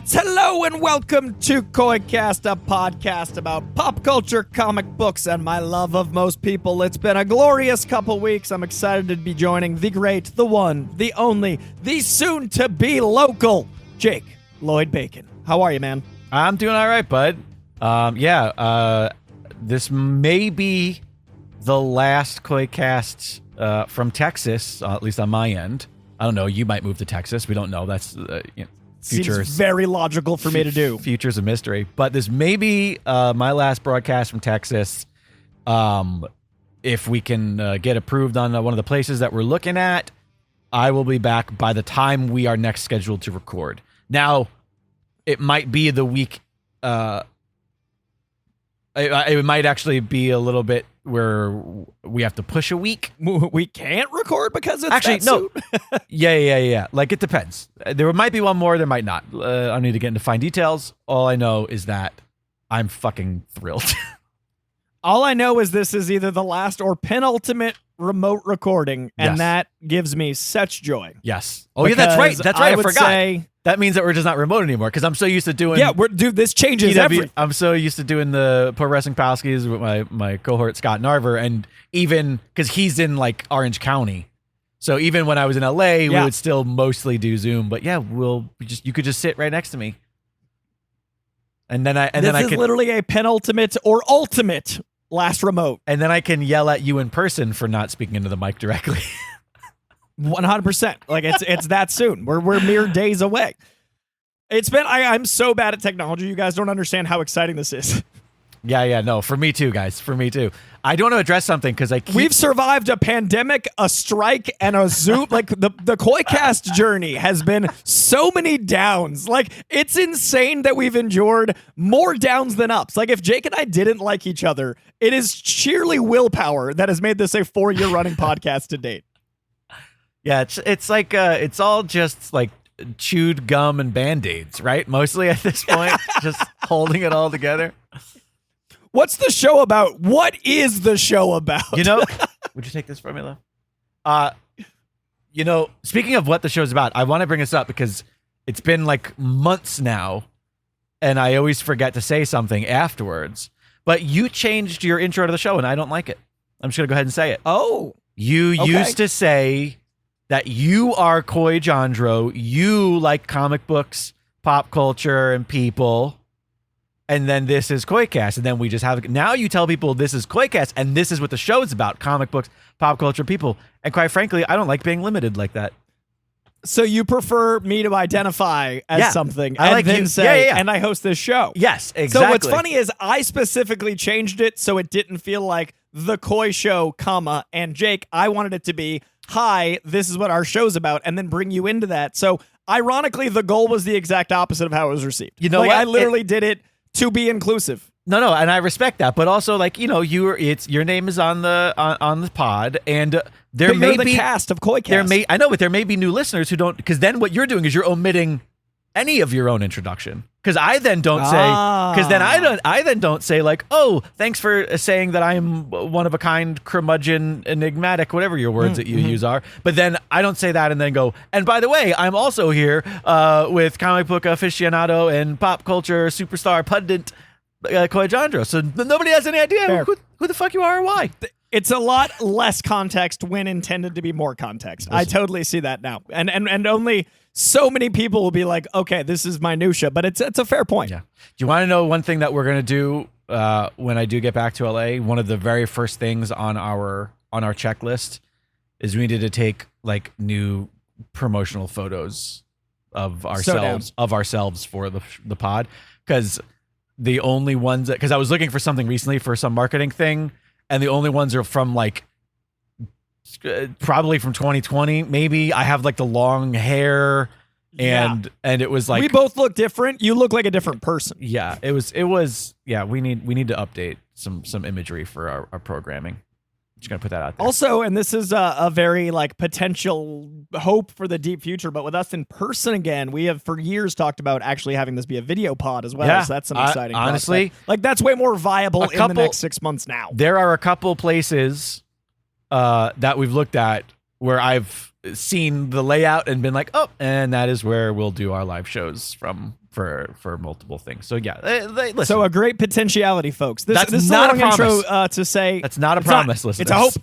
Let's hello and welcome to Koicast, a podcast about pop culture, comic books, and my love of most people. It's been a glorious couple weeks. I'm excited to be joining the great, the one, the only, the soon-to-be local, Jake Lloyd Bacon. How are you, man? I'm doing all right, bud. This may be the last Koicast from Texas, at least on my end. I don't know. You might move to Texas. We don't know. That's Seems very logical for me to do. Future's a mystery. But this may be my last broadcast from Texas. If we can get approved on one of the places that we're looking at, I will be back by the time we are next scheduled to record. Now, it might be the week. It might actually be a little bit where we have to push a week. We can't record because it's actually no. soon. Yeah. Like, it depends. There might be one more. There might not. I don't need to get into fine details. All I know is that I'm fucking thrilled. All I know is this is either the last or penultimate remote recording, and Yes. that gives me such joy. Yes. Oh, yeah, that's right. That's right. I would forgot. say, That means that we're just not remote anymore because I'm so used to doing. yeah, this changes everything. I'm so used to doing the Pro Wrestling Palskis with my cohort Scott Narver, and even because he's in like Orange County, so even when I was in LA, we would still mostly do Zoom. But yeah, you could just sit right next to me, and then I could literally a penultimate or ultimate last remote, and then I can yell at you in person for not speaking into the mic directly. 100%. Like it's that soon. We're mere days away. It's been. I'm so bad at technology. You guys don't understand how exciting this is. Yeah. No, for me too, guys. For me too. I do want to address something because we've survived a pandemic, a strike, and a Zoom. Like the Koicast journey has been so many downs. Like, it's insane that we've endured more downs than ups. Like, if Jake and I didn't like each other, it is sheerly willpower that has made this a 4-year running podcast to date. Yeah, it's like it's all just like chewed gum and Band-Aids, right? Mostly at this point, just holding it all together. What's the show about? What is the show about? Would you take this from me, love? Speaking of what the show's about, I want to bring this up because it's been like months now, and I always forget to say something afterwards. But you changed your intro to the show, and I don't like it. I'm just gonna go ahead and say it. Oh, you used to say that you are Koi Jandro, you like comic books, pop culture, and people, and then this is Koicast, and then we just have. Now you tell people this is Koicast, and this is what the show is about: comic books, pop culture, people. And quite frankly, I don't like being limited like that. So you prefer me to identify as something, I and like then you. say, Yeah. and I host this show. Yes, exactly. So what's funny is I specifically changed it so it didn't feel like the Koi Show, comma, and Jake. I wanted it to be, hi, this is what our show's about, and then bring you into that. So ironically, the goal was the exact opposite of how it was received. You know what? I literally did it to be inclusive. No, and I respect that, but also like your name is on the pod, and there may be be the cast of Koicast. I know, but there may be new listeners who don't, because then what you're doing is you're omitting any of your own introduction. Because I then don't say like, oh, thanks for saying that I'm one of a kind, curmudgeon, enigmatic, whatever your words that you use are. But then I don't say that and then go, and by the way, I'm also here with comic book aficionado and pop culture superstar pundit Koi Jandro. So nobody has any idea who the fuck you are or why. It's a lot less context when intended to be more context. I totally see that now. And only so many people will be like, okay, this is minutia, but it's a fair point. Yeah. Do you want to know one thing that we're going to do when I do get back to LA? One of the very first things on our checklist is we needed to take like new promotional photos of ourselves for the pod, because the only ones because I was looking for something recently for some marketing thing, and the only ones are from like probably from 2020. Maybe I have like the long hair, and it was like we both look different. You look like a different person. Yeah, it was. Yeah, we need to update some imagery for our programming. Just gonna put that out there. Also, and this is a very like potential hope for the deep future, but with us in person again, we have for years talked about actually having this be a video pod as well. Yeah, so that's some exciting. Honestly, prospect. Like that's way more viable in the next 6 months now. There are a couple places that we've looked at where I've seen the layout and been like, oh, and that is where we'll do our live shows from for multiple things. So yeah, listen. So a great potentiality, folks. This That's is not a a long intro promise. to say That's not a it's promise, listeners. It's a hope.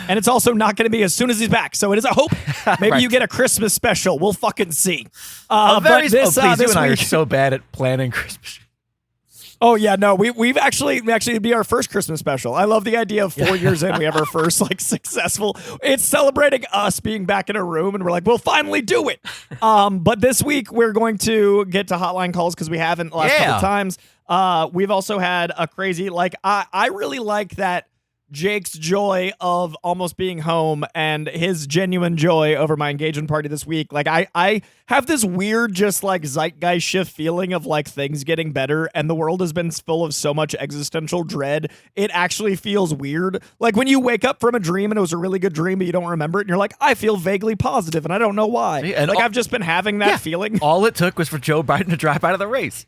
And it's also not going to be as soon as he's back. So it is a hope. Maybe Right. you get a Christmas special. We'll fucking see. Please, this you and I are week, so bad at planning Christmas. oh yeah, no, we've actually it'd be our first Christmas special. I love the idea of 4 years in, we have our first like successful. It's celebrating us being back in a room, and we're like, we'll finally do it. But this week we're going to get to hotline calls because we haven't the last couple times. We've also had a crazy I really like that Jake's joy of almost being home and his genuine joy over my engagement party this week. Like I have this weird just like zeitgeist shift feeling of like things getting better, and the world has been full of so much existential dread. It actually feels weird. Like when you wake up from a dream and it was a really good dream but you don't remember it and you're like, I feel vaguely positive and I don't know why. And I've just been having that feeling. All it took was for Joe Biden to drop out of the race.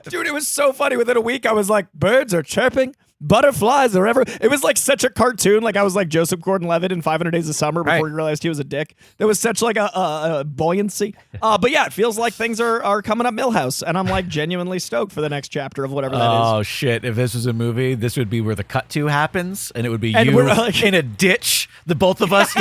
Dude, it was so funny. Within a week, I was like, birds are chirping, butterflies are ever. It was like such a cartoon. Like I was like Joseph Gordon-Levitt in 500 Days of Summer before he realized he was a dick. There was such like a buoyancy. But yeah, it feels like things are coming up Millhouse, and I'm like genuinely stoked for the next chapter of whatever that is. Oh shit! If this was a movie, this would be where the cut to happens, and it would be And you we're, like- in a ditch. The both of us,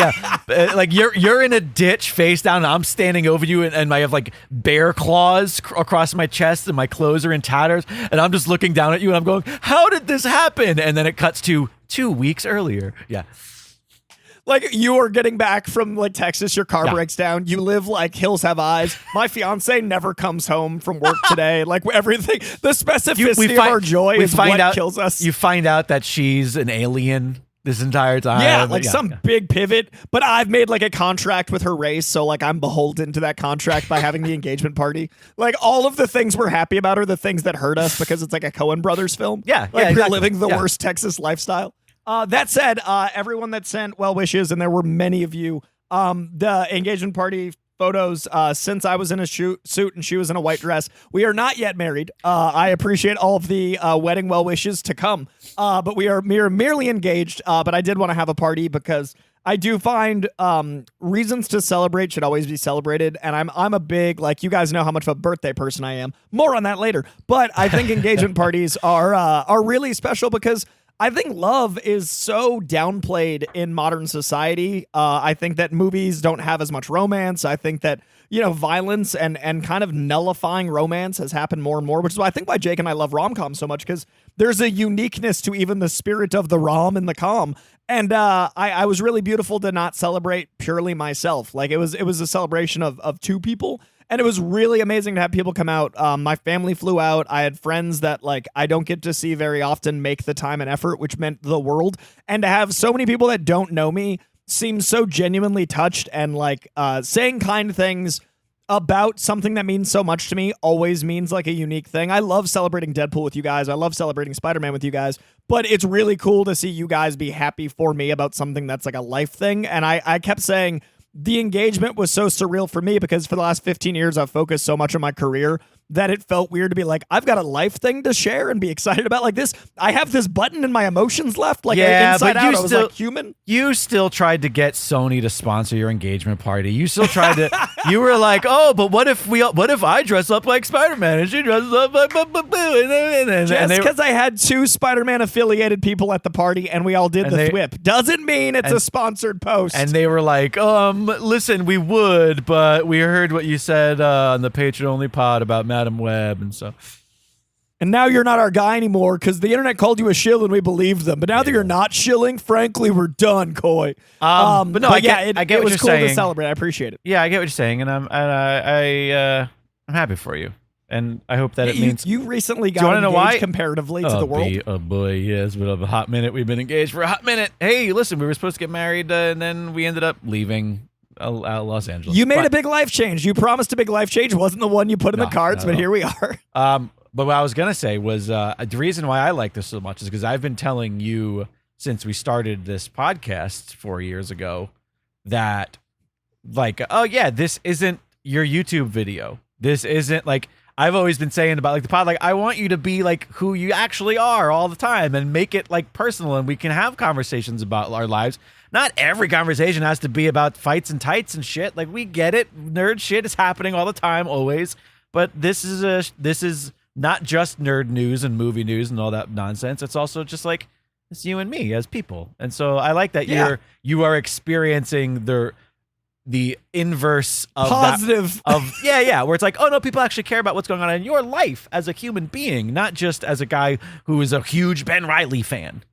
like you're in a ditch, face down, and I'm standing over you, and I have like bear claws across my chest, and my clothes are in tatters, and I'm just looking down at you, and I'm going, "How did this happen?" And then it cuts to 2 weeks earlier. Yeah. Like you are getting back from like Texas, your car breaks down. You live like hills have eyes. My fiance never comes home from work today. Like everything, the specificity of our joy is what kills us. You find out that she's an alien this entire time. Yeah, like some big pivot. But I've made like a contract with her race, so like I'm beholden to that contract by having the engagement party. Like all of the things we're happy about are the things that hurt us because it's like a Coen Brothers film. Yeah, like we're exactly. living the worst Texas lifestyle. That said, everyone that sent well wishes, and there were many of you, the engagement party photos since I was in a suit and she was in a white dress. We are not yet married. I appreciate all of the wedding well wishes to come, but we are merely engaged. But I did want to have a party because I do find reasons to celebrate should always be celebrated, and I'm a big, like, you guys know how much of a birthday person I am. More on that later. But I think engagement parties are really special because I think love is so downplayed in modern society. I think that movies don't have as much romance. I think that, violence and kind of nullifying romance has happened more and more, which is why I think why Jake and I love rom-coms so much, because there's a uniqueness to even the spirit of the rom and the com. And I was really beautiful to not celebrate purely myself. Like it was a celebration of two people. And it was really amazing to have people come out. My family flew out. I had friends that like I don't get to see very often make the time and effort, which meant the world. And to have so many people that don't know me seem so genuinely touched and like saying kind things about something that means so much to me always means like a unique thing. I love celebrating Deadpool with you guys. I love celebrating Spider-Man with you guys. But it's really cool to see you guys be happy for me about something that's like a life thing. And I kept saying, the engagement was so surreal for me because for the last 15 years, I've focused so much on my career that it felt weird to be like, I've got a life thing to share and be excited about. Like this, I have this button in my emotions left. Like inside out, I was like human. You still tried to get Sony to sponsor your engagement party. You still tried to, you were like, oh, but what if I dress up like Spider-Man and she dresses up like, just because I had two Spider-Man affiliated people at the party and we all did the thwip doesn't mean it's a sponsored post. And they were like, listen, we would, but we heard what you said on the Patreon only pod about Madam Web and stuff. And now you're not our guy anymore because the internet called you a shill and we believed them. But now that you're not shilling, frankly, we're done, Coy. But no, I get it what was you're cool saying. to celebrate. I appreciate it. Yeah, I get what you're saying, and I'm happy for you, and I hope that it means you recently got engaged comparatively to the world. Oh boy, yes, but a hot minute. We've been engaged for a hot minute. Hey, listen, we were supposed to get married, and then we ended up leaving Los Angeles. You made a big life change. You promised a big life change. Wasn't the one you put in the cards, but here we are. But what I was going to say was the reason why I like this so much is because I've been telling you since we started this podcast 4 years ago that, like, oh, yeah, this isn't your YouTube video. This isn't, like, I've always been saying about, like, the pod, like, I want you to be, like, who you actually are all the time and make it, like, personal, and we can have conversations about our lives. not every conversation has to be about fights and tights and shit. Like, we get it. Nerd shit is happening all the time, always. But this is not just nerd news and movie news and all that nonsense. It's also just like, it's you and me as people. And so I like that you are experiencing the inverse of positive where it's like, oh no, people actually care about what's going on in your life as a human being, not just as a guy who is a huge Ben Reilly fan.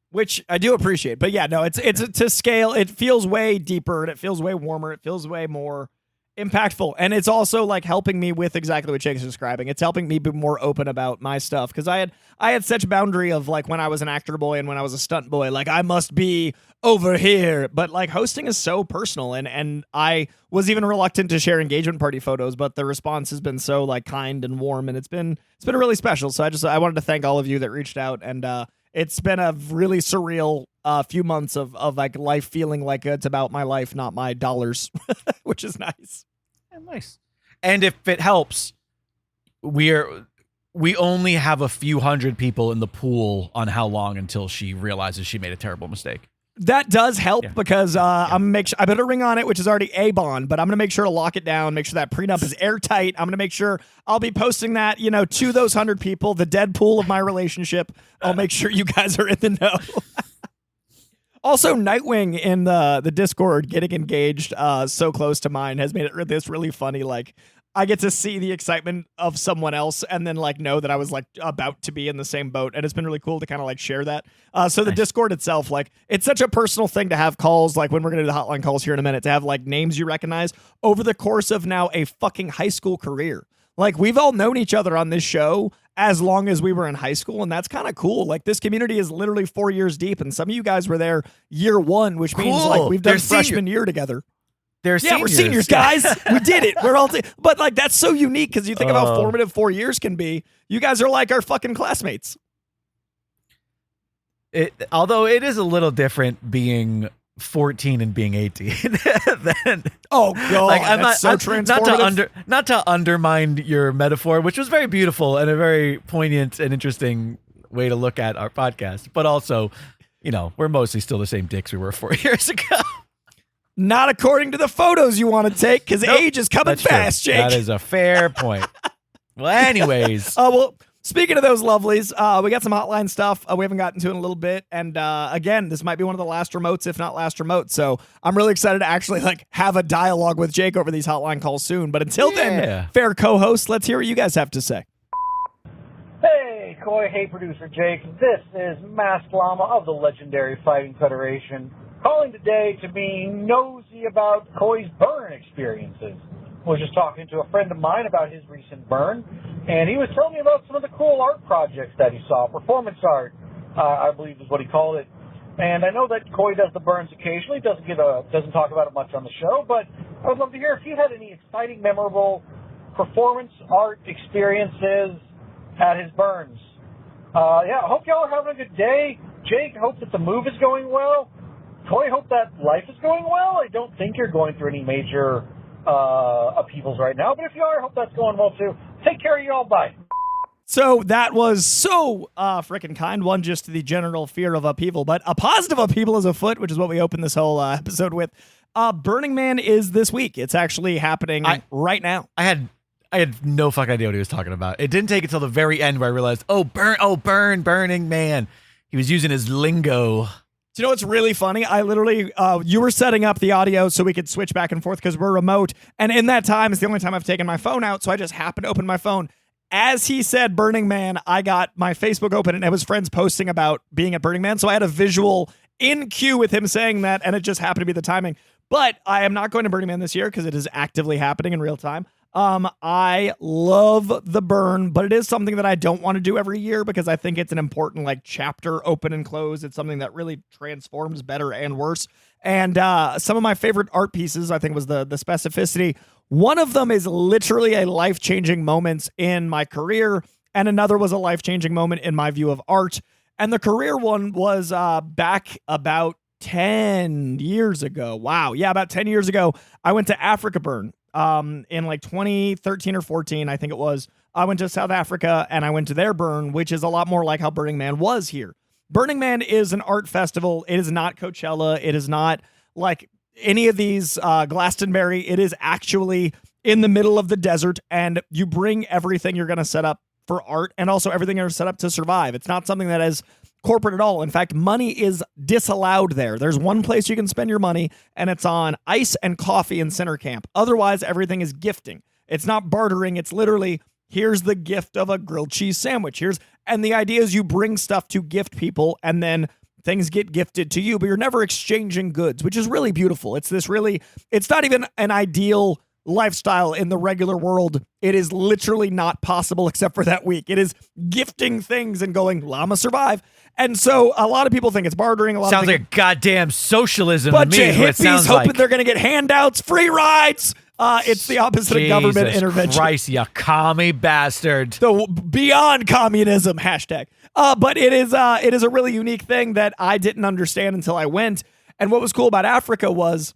Which I do appreciate. But yeah, no, it's to scale. It feels way deeper and it feels way warmer. It feels way more impactful. And it's also like helping me with exactly what Jake's describing. It's helping me be more open about my stuff. Cause I had such boundary of like when I was an actor boy and when I was a stunt boy, like I must be over here. But like hosting is so personal. And I was even reluctant to share engagement party photos, but the response has been so like kind and warm, and it's been really special. So I wanted to thank all of you that reached out, and it's been a really surreal few months of like life feeling like it's about my life, not my dollars, which is nice. Yeah, nice. And if it helps, we only have a few hundred people in the pool on how long until she realizes she made a terrible mistake. That does help because I'm gonna make sure I put a ring on it, which is already a bond, but I'm gonna make sure to lock it down, make sure that prenup is airtight. I'm gonna make sure I'll be posting that, to those 100 people, the dead pool of my relationship. I'll make sure you guys are in the know. Also, Nightwing in the Discord getting engaged so close to mine has made it this really funny. Like, I get to see the excitement of someone else and then like know that I was like about to be in the same boat. And it's been really cool to kind of like share that. So the Discord itself, like it's such a personal thing to have calls. Like when we're going to do the hotline calls here in a minute, to have like names you recognize over the course of now a fucking high school career. Like we've all known each other on this show as long as we were in high school. And that's kind of cool. Like this community is literally 4 years deep. And some of you guys were there year one, which means like we've done freshman year together. We're seniors, guys. We did it. We're all, but like that's so unique because you think of how formative 4 years can be. You guys are like our fucking classmates. Although it is a little different being 14 and being 18. Then, oh god, like, that's so transformative. Not to undermine your metaphor, which was very beautiful and a very poignant and interesting way to look at our podcast, but also, we're mostly still the same dicks we were 4 years ago. Not according to the photos you want to take, because age is coming fast, Jake. That is a fair point. Well, anyways. Speaking of those lovelies, we got some hotline stuff we haven't gotten to in a little bit. And again, this might be one of the last remotes, if not last remote. So I'm really excited to actually like have a dialogue with Jake over these hotline calls soon. But until then, fair co-host, let's hear what you guys have to say. Hey, Coy. Hey, producer Jake. This is Masked Llama of the legendary Fighting Federation, calling today to be nosy about Coy's burn experiences. I was just talking to a friend of mine about his recent burn, and he was telling me about some of the cool art projects that he saw. Performance art, I believe is what he called it. And I know that Coy does the burns occasionally, doesn't talk about it much on the show, but I would love to hear if you had any exciting, memorable performance art experiences at his burns. I hope y'all are having a good day. Jake, I hope that the move is going well. Coy, hope that life is going well. I don't think you're going through any major upheavals right now, but if you are, I hope that's going well too. Take care of you all. Bye. So that was so freaking kind. One, just the general fear of upheaval, but a positive upheaval is afoot, which is what we opened this whole episode with. Burning Man is this week. It's actually happening right now. I had no fucking idea what he was talking about. It didn't take until the very end where I realized, Burning Man. He was using his lingo. Do you know what's really funny? I literally, you were setting up the audio so we could switch back and forth because we're remote. And in that time, it's the only time I've taken my phone out. So I just happened to open my phone. As he said Burning Man, I got my Facebook open and it was friends posting about being at Burning Man. So I had a visual in queue with him saying that, and it just happened to be the timing. But I am not going to Burning Man this year because it is actively happening in real time. I love the burn, but it is something that I don't want to do every year because I think it's an important like chapter, open and close. It's something that really transforms better and worse. And some of my favorite art pieces, I think, was the specificity. One of them is literally a life-changing moment in my career, and another was a life-changing moment in my view of art. And the career one was back about 10 years ago. Wow. Yeah, about 10 years ago, I went to Africa Burn. In like 2013 or 14, I think it was, I went to South Africa and I went to their burn, which is a lot more like how Burning Man was here. Burning Man is an art festival. It is not Coachella. It is not like any of these Glastonbury. It is actually in the middle of the desert, and you bring everything you're going to set up for art and also everything you're set up to survive. It's not something that is corporate at all. In fact, money is disallowed there. There's one place you can spend your money, and it's on ice and coffee in center camp. Otherwise, everything is gifting. It's not bartering. It's literally, here's the gift of a grilled cheese sandwich. And the idea is you bring stuff to gift people, and then things get gifted to you, but you're never exchanging goods, which is really beautiful. It's not even an ideal lifestyle in the regular world. It is literally not possible except for that week. It is gifting things and going, llama survive. And so a lot of people think it's bartering. Sounds like goddamn socialism to bunch me. of Is what it hippies sounds hoping like. they're going to get handouts, free rides. It's the opposite of government intervention. Christ, you commie bastard. The beyond communism hashtag. But it is a really unique thing that I didn't understand until I went. And what was cool about Africa was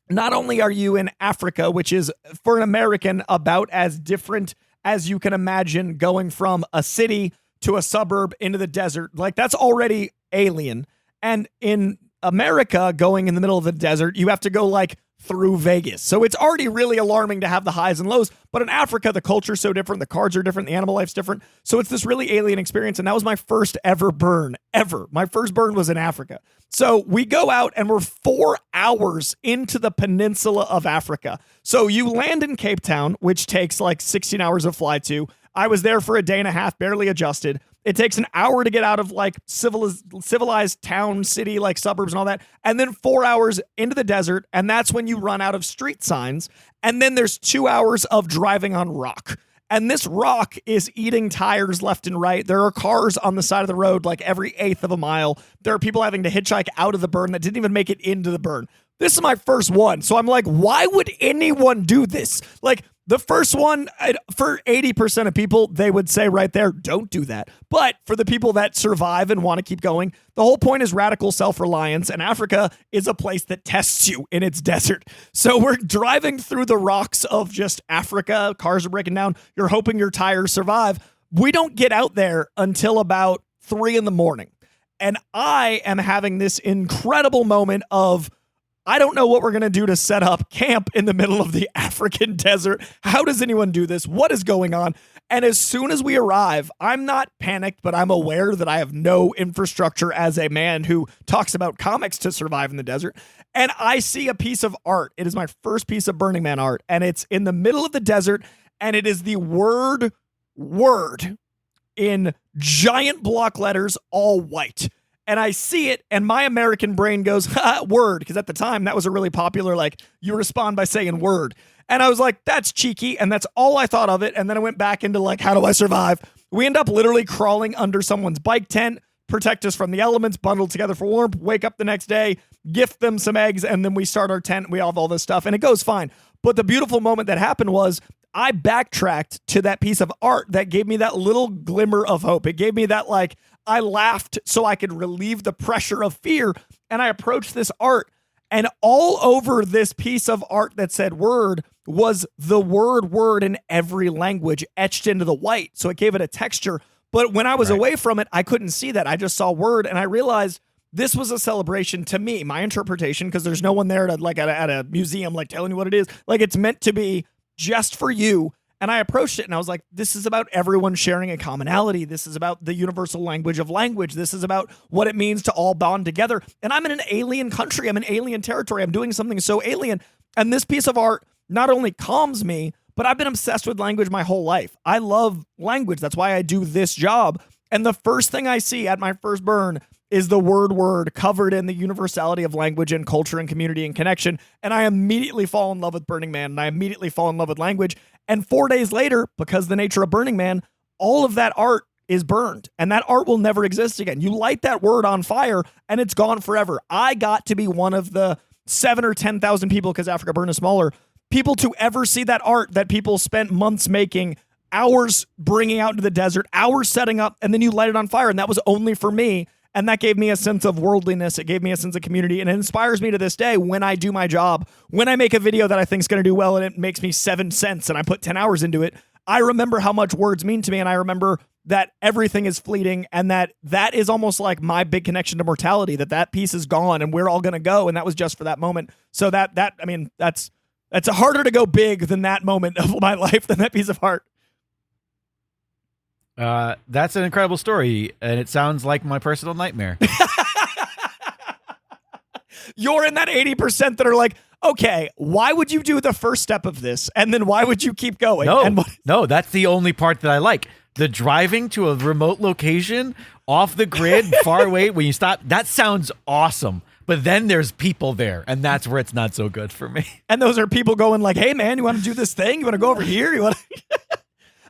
not only are you in Africa, which is for an American about as different as you can imagine going from a city to a suburb into the desert. Like that's already alien. And in America, going in the middle of the desert, you have to go like through Vegas. So it's already really alarming to have the highs and lows. But in Africa, the culture's so different. The cards are different. The animal life's different. So it's this really alien experience. And that was my first ever burn, ever. My first burn was in Africa. So we go out and we're 4 hours into the peninsula of Africa. So you land in Cape Town, which takes like 16 hours of fly to. I was there for a day and a half, barely adjusted. It takes an hour to get out of like civilized town, city, like suburbs and all that. And then 4 hours into the desert. And that's when you run out of street signs. And then there's 2 hours of driving on rock. And this rock is eating tires left and right. There are cars on the side of the road like every eighth of a mile. There are people having to hitchhike out of the burn that didn't even make it into the burn. This is my first one. So I'm like, why would anyone do this? Like, the first one, for 80% of people, they would say right there, don't do that. But for the people that survive and want to keep going, the whole point is radical self-reliance, and Africa is a place that tests you in its desert. So we're driving through the rocks of just Africa. Cars are breaking down. You're hoping your tires survive. We don't get out there until about 3 a.m. And I am having this incredible moment of, I don't know what we're going to do to set up camp in the middle of the African desert. How does anyone do this? What is going on? And as soon as we arrive, I'm not panicked, but I'm aware that I have no infrastructure as a man who talks about comics to survive in the desert. And I see a piece of art. It is my first piece of Burning Man art. And it's in the middle of the desert. And it is the word in giant block letters, all white. And I see it, and my American brain goes, word, because at the time, that was a really popular, like, you respond by saying word. And I was like, that's cheeky, and that's all I thought of it. And then I went back into, like, how do I survive? We end up literally crawling under someone's bike tent, protect us from the elements, bundled together for warmth, wake up the next day, gift them some eggs, and then we start our tent, we have all this stuff, and it goes fine. But the beautiful moment that happened was I backtracked to that piece of art that gave me that little glimmer of hope. It gave me that, like, I laughed so I could relieve the pressure of fear. And I approached this art, and all over this piece of art that said word was the word in every language etched into the white. So it gave it a texture. But when I was away from it, I couldn't see that. I just saw word, and I realized this was a celebration to me, my interpretation, because there's no one there to, like, at a museum, like, telling you what it is. Like, it's meant to be just for you. And I approached it and I was like, this is about everyone sharing a commonality. This is about the universal language of language. This is about what it means to all bond together. And I'm in an alien country. I'm in alien territory. I'm doing something so alien. And this piece of art not only calms me, but I've been obsessed with language my whole life. I love language. That's why I do this job. And the first thing I see at my first burn is the word covered in the universality of language and culture and community and connection. And I immediately fall in love with Burning Man, and I immediately fall in love with language. And 4 days later, because the nature of Burning Man, all of that art is burned, and that art will never exist again. You light that word on fire and it's gone forever. I got to be one of the 7,000 or 10,000 people, because Africa Burn is smaller, people to ever see that art that people spent months making, hours bringing out into the desert, hours setting up, and then you light it on fire. And that was only for me. And that gave me a sense of worldliness. It gave me a sense of community. And it inspires me to this day when I do my job. When I make a video that I think is going to do well and it makes me 7 cents and I put 10 hours into it, I remember how much words mean to me. And I remember that everything is fleeting, and that is almost like my big connection to mortality, that piece is gone and we're all going to go. And that was just for that moment. So that's harder to go big than that moment of my life, than that piece of art. That's an incredible story, and it sounds like my personal nightmare. You're in that 80% that are like, okay, why would you do the first step of this? And then why would you keep going? No, that's the only part that I like. The driving to a remote location, off the grid, far away, when you stop, that sounds awesome. But then there's people there, and that's where it's not so good for me. And those are people going like, hey, man, you want to do this thing? You want to go over here? You want to...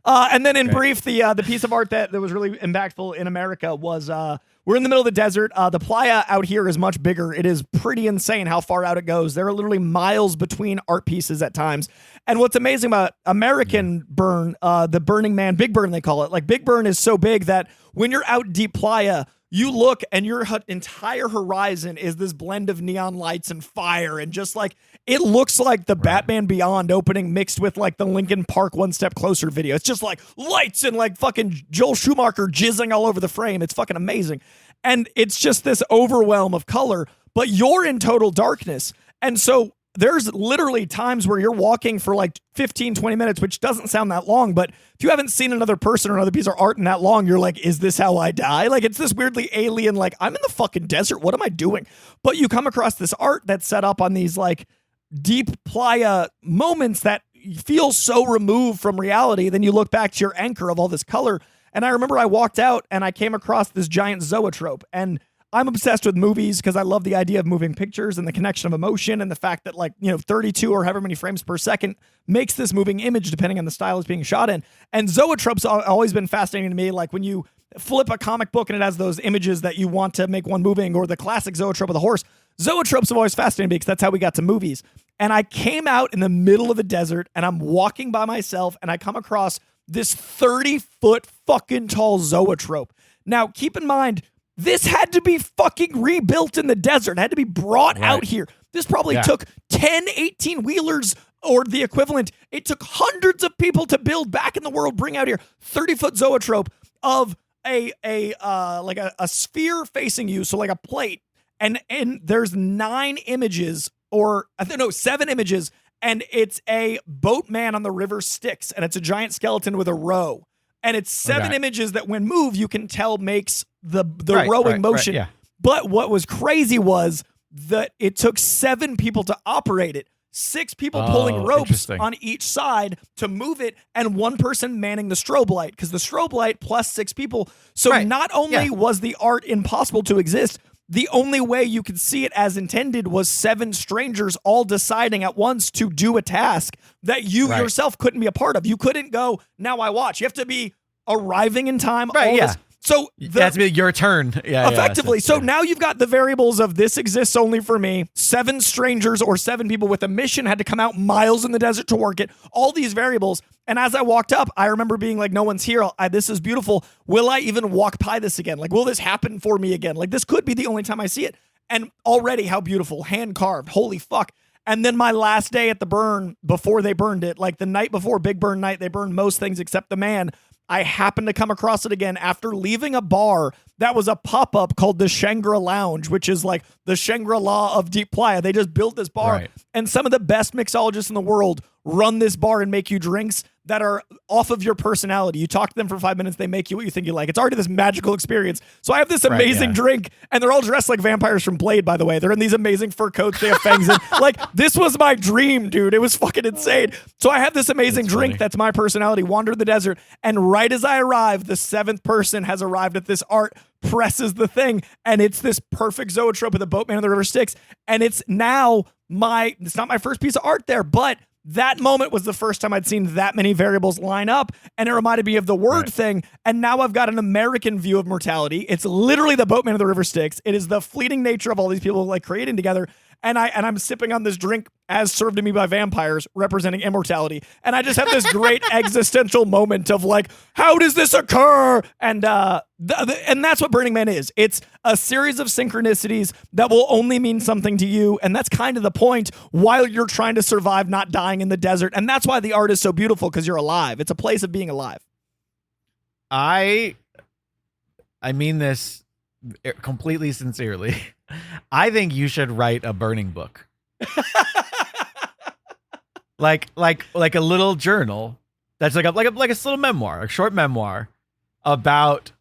And then in brief, the piece of art that was really impactful in America was we're in the middle of the desert. The playa out here is much bigger. It is pretty insane how far out it goes. There are literally miles between art pieces at times. And what's amazing about American burn, the Burning Man, Big Burn they call it, like Big Burn is so big that when you're out deep playa, you look and your entire horizon is this blend of neon lights and fire, and just like it looks like the Batman Beyond opening mixed with like the Linkin Park One Step Closer video. It's just like lights and like fucking Joel Schumacher jizzing all over the frame. It's fucking amazing. And it's just this overwhelm of color, but you're in total darkness. And so there's literally times where you're walking for like 15, 20 minutes, which doesn't sound that long, but if you haven't seen another person or another piece of art in that long, you're like, is this how I die? Like, it's this weirdly alien, like, I'm in the fucking desert. What am I doing? But you come across this art that's set up on these like deep playa moments that feel so removed from reality. Then you look back to your anchor of all this color. And I remember I walked out and I came across this giant zoetrope, and I'm obsessed with movies because I love the idea of moving pictures and the connection of emotion, and the fact that 32 or however many frames per second makes this moving image depending on the style it's being shot in. And zoetropes have always been fascinating to me. Like when you flip a comic book and it has those images that you want to make one moving, or the classic zoetrope of the horse. Zoetropes have always fascinated me because that's how we got to movies. And I came out in the middle of the desert and I'm walking by myself and I come across this 30-foot fucking tall zoetrope. Now, keep in mind, this had to be fucking rebuilt in the desert. It had to be brought out here. This probably took 10, 18-wheelers or the equivalent. It took hundreds of people to build back in the world, bring out here. 30-foot zoetrope of a sphere facing you, so like a plate. And there's 7 images, and it's a boatman on the river Styx, and it's a giant skeleton with a row. And it's 7 images that when moved, you can tell makes the rowing motion. Yeah. But what was crazy was that it took 7 people to operate it. 6 people pulling ropes on each side to move it, and 1 person manning the strobe light, because the strobe light plus 6 people. So not only was the art impossible to exist, the only way you could see it as intended was 7 strangers all deciding at once to do a task that you yourself couldn't be a part of. You couldn't go, now I watch. You have to be arriving in time. This. So that's your turn. Effectively. So now you've got the variables of this exists only for me. 7 strangers or 7 people with a mission had to come out miles in the desert to work it. All these variables. And as I walked up, I remember being like, no one's here. This is beautiful. Will I even walk by this again? Like, will this happen for me again? Like, this could be the only time I see it. And already how beautiful. Hand carved. Holy fuck. And then my last day at the burn, before they burned it, like the night before Big Burn night, they burned most things except the man. I happened to come across it again after leaving a bar that was a pop-up called the Shangri Lounge, which is like the Shangri-La of Deep Playa. They just built this bar, and some of the best mixologists in the world run this bar and make you drinks that are off of your personality. You talk to them for 5 minutes, they make you what you think you like. It's already this magical experience. So I have this amazing drink, and they're all dressed like vampires from Blade, by the way. They're in these amazing fur coats. They have fangs in. Like, this was my dream, dude. It was fucking insane. So I have this amazing drink that's my personality, wander the desert, and right as I arrive, the 7th person has arrived at this art, presses the thing, and it's this perfect zoetrope of the boatman on the river Styx. And it's now it's not my first piece of art there, but that moment was the first time I'd seen that many variables line up, and it reminded me of the word thing. And now I've got an American view of mortality. It's literally the boatman of the river Styx. It is the fleeting nature of all these people like creating together. And I'm sipping on this drink as served to me by vampires, representing immortality. And I just have this great existential moment of like, how does this occur? And and that's what Burning Man is. It's a series of synchronicities that will only mean something to you. And that's kind of the point while you're trying to survive not dying in the desert. And that's why the art is so beautiful, because you're alive. It's a place of being alive. I mean this completely sincerely. I think you should write a burning book. like a little journal that's like a little memoir, a short memoir about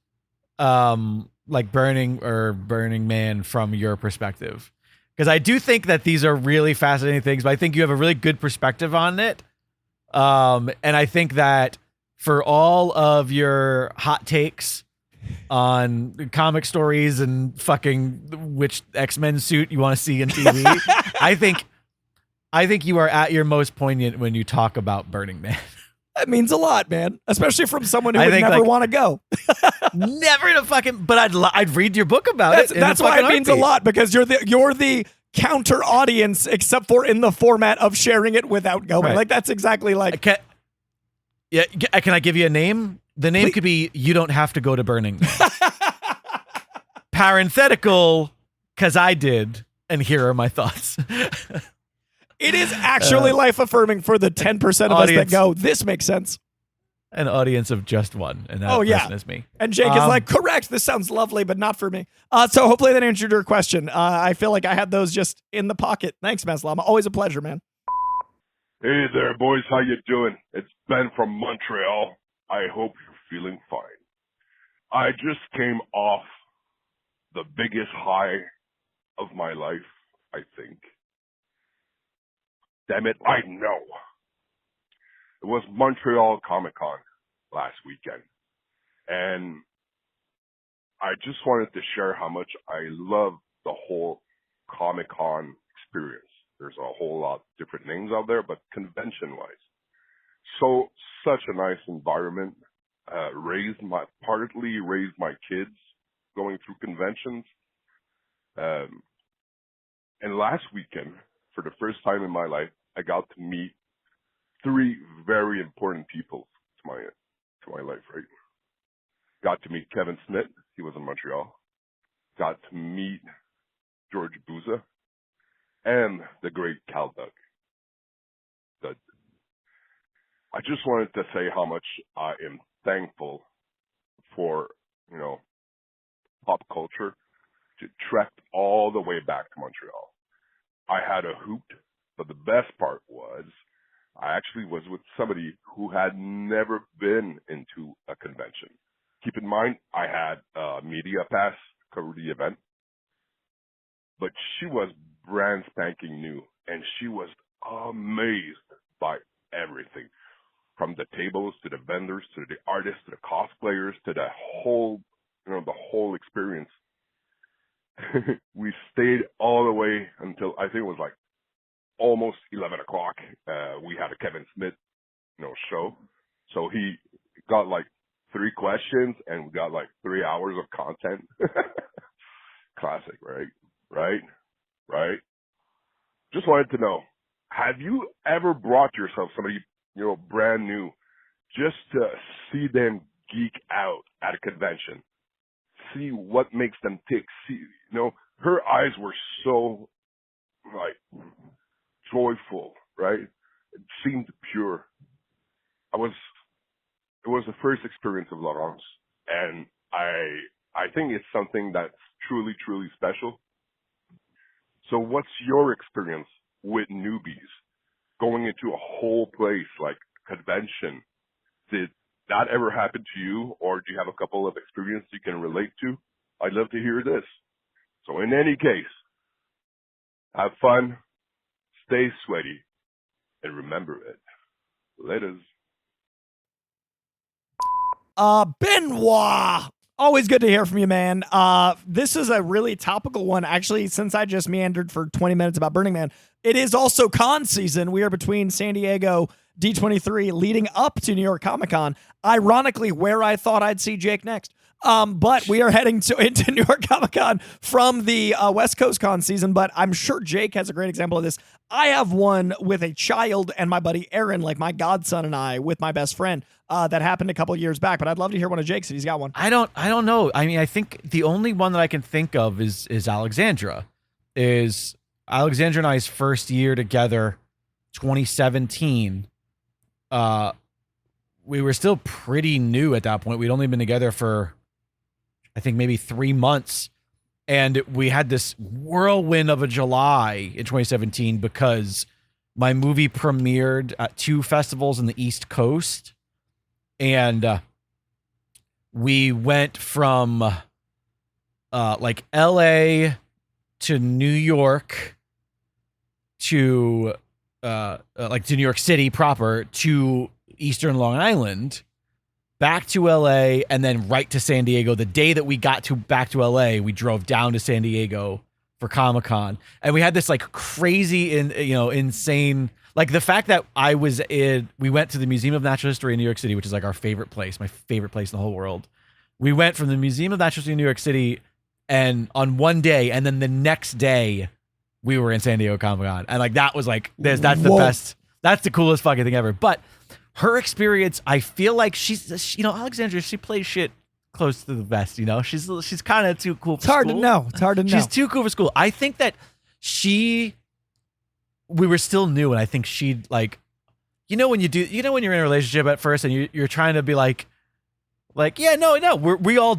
like Burning Man from your perspective. Because I do think that these are really fascinating things, but I think you have a really good perspective on it. And I think that for all of your hot takes on comic stories and fucking which X-Men suit you want to see in TV, I think you are at your most poignant when you talk about Burning Man. That means a lot, man. Especially from someone who I would think, never like, want to go. Never to fucking, but I'd read your book about it. That's why it means a lot, because you're the counter audience, except for in the format of sharing it without going. Right. Like that's exactly like. Can I give you a name? The name could be "You Don't Have to Go to Burning Man." Parenthetical, because I did, and here are my thoughts. It is actually life affirming for the 10% of us that go. This makes sense. An audience of just one, and that person is me. And Jake is like, correct. This sounds lovely, but not for me. So hopefully that answered your question. I feel like I had those just in the pocket. Thanks, Maslama. Always a pleasure, man. Hey there, boys. How you doing? It's Ben from Montreal. I hope you're feeling fine. I just came off the biggest high of my life, I think. Damn it, I know. It was Montreal Comic-Con last weekend. And I just wanted to share how much I love the whole Comic-Con experience. There's a whole lot of different names out there, but convention-wise. So, such a nice environment. Partly raised my kids going through conventions. And last weekend, for the first time in my life, I got to meet three very important people to my life, right? Got to meet Kevin Smith. He was in Montreal. Got to meet George Booza and the great Cal Doug. I just wanted to say how much I am thankful for, pop culture to trek all the way back to Montreal. I had a hoot, but the best part was I actually was with somebody who had never been into a convention. Keep in mind, I had a media pass to cover the event, but she was brand spanking new, and she was amazed by everything, from the tables to the vendors to the artists to the cosplayers to the whole, the whole experience. We stayed all the way until I think it was like almost 11 o'clock. We had a Kevin Smith, show. So he got like 3 questions and we got like 3 hours of content. Classic, right? Right? Just wanted to know, have you ever brought yourself somebody, brand new, just to see them geek out at a convention? See what makes them tick. See, her eyes were so, joyful, right? It seemed pure. It was the first experience of Laurence, and I think it's something that's truly, truly special. So what's your experience with newbies going into a whole place like convention? Did that ever happen to you, or do you have a couple of experiences you can relate to? I'd love to hear this. So in any case, have fun, stay sweaty, and remember it. Laters. Benoit. Always good to hear from you, man. This is a really topical one. Actually, since I just meandered for 20 minutes about Burning Man, it is also con season. We are between San Diego D23 leading up to New York Comic Con. Ironically, where I thought I'd see Jake next. But we are heading into New York Comic Con from the West Coast con season, but I'm sure Jake has a great example of this. I have one with a child and my buddy Aaron, like my godson and I, with my best friend, that happened a couple years back, but I'd love to hear one of Jake's if he's got one. I don't know. I mean, I think the only one that I can think of is Alexandra. Is Alexandra and I's first year together, 2017. we were still pretty new at that point. We'd only been together for, I think, maybe 3 months. And we had this whirlwind of a July in 2017 because my movie premiered at 2 festivals in the East Coast. And we went from like LA to New York to like to New York City proper to Eastern Long Island, back to LA, and then right to San Diego. The day that we got back to LA, we drove down to San Diego for Comic-Con, and we had this like crazy insane, like the fact that we went to the Museum of Natural History in New York City, which is like our favorite place, my favorite place in the whole world. We went from the Museum of Natural History in New York City and on one day, and then the next day we were in San Diego Comic-Con, and like that was like this. That's the best. That's the coolest fucking thing ever. But her experience, I feel like she's, Alexandria, she plays shit close to the vest, She's kind of too cool for school. It's hard to know. She's too cool for school. I think that we were still new, and I think she'd like, when you're in a relationship at first and you're trying to be like, yeah, no, we all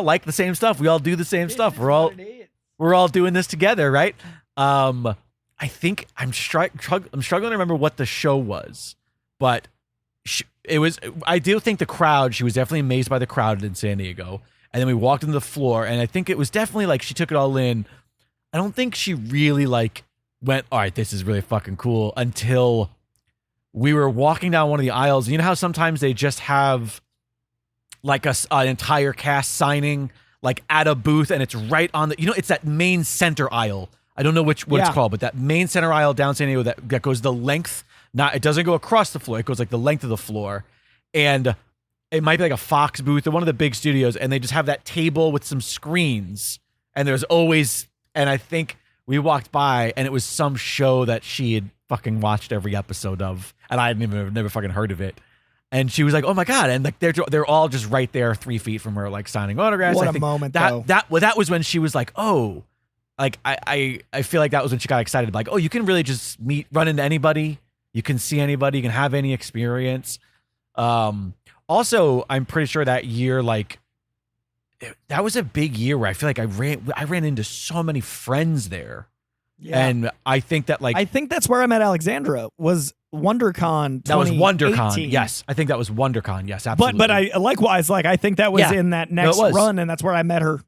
like the same stuff. We all do the same stuff. We're all doing this together, right? I think I'm struggling to remember what the show was, but I do think the crowd, she was definitely amazed by the crowd in San Diego. And then we walked into the floor, and I think it was definitely like she took it all in. I don't think she really like went, all right, this is really fucking cool, until we were walking down one of the aisles. You know how sometimes they just have like an entire cast signing like at a booth, and it's right on the, it's that main center aisle. I don't know what it's called, but that main center aisle down San Diego that goes the length. It doesn't go across the floor. It goes like the length of the floor. And it might be like a Fox booth or one of the big studios. And they just have that table with some screens. And there's always, and I think we walked by and it was some show that she had fucking watched every episode of. And I had never fucking heard of it. And she was like, oh my God. And like, they're all just right there 3 feet from her, like signing autographs. What I a think moment, that though. that was when she was like, oh, like I feel like that was when she got excited. Like, oh, you can really just run into anybody. You can see anybody, you can have any experience. Also, I'm pretty sure that year, like, that was a big year where I feel like I ran into so many friends there. Yeah. And I think that, like, I think that's where I met Alexandra, was WonderCon 2018. That was WonderCon. Yes. I think that was WonderCon. Yes, absolutely. But I likewise, like, I think that was in that next run, and that's where I met her.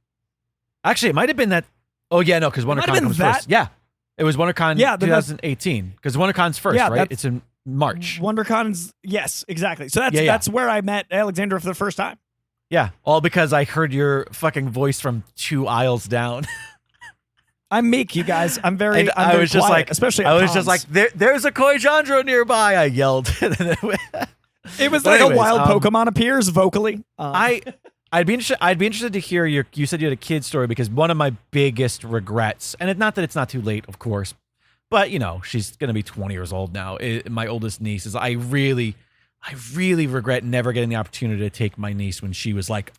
Actually, it might have been that. Oh, yeah, no, because WonderCon comes first. Yeah. It was WonderCon 2018, because WonderCon's first, right? It's in March. WonderCon's, yes, exactly. So that's where I met Alexandra for the first time. Yeah, all because I heard your fucking voice from 2 aisles down. I'm meek, you guys. I'm very just quiet, like, especially at I was cons. just like, there's a Koi Jandro nearby, I yelled. It was like a wild Pokemon appears vocally. I'd be interested to hear you said you had a kid story, because one of my biggest regrets, and not that it's not too late, of course, but she's going to be 20 years old now. My oldest niece is, I really regret never getting the opportunity to take my niece when she was like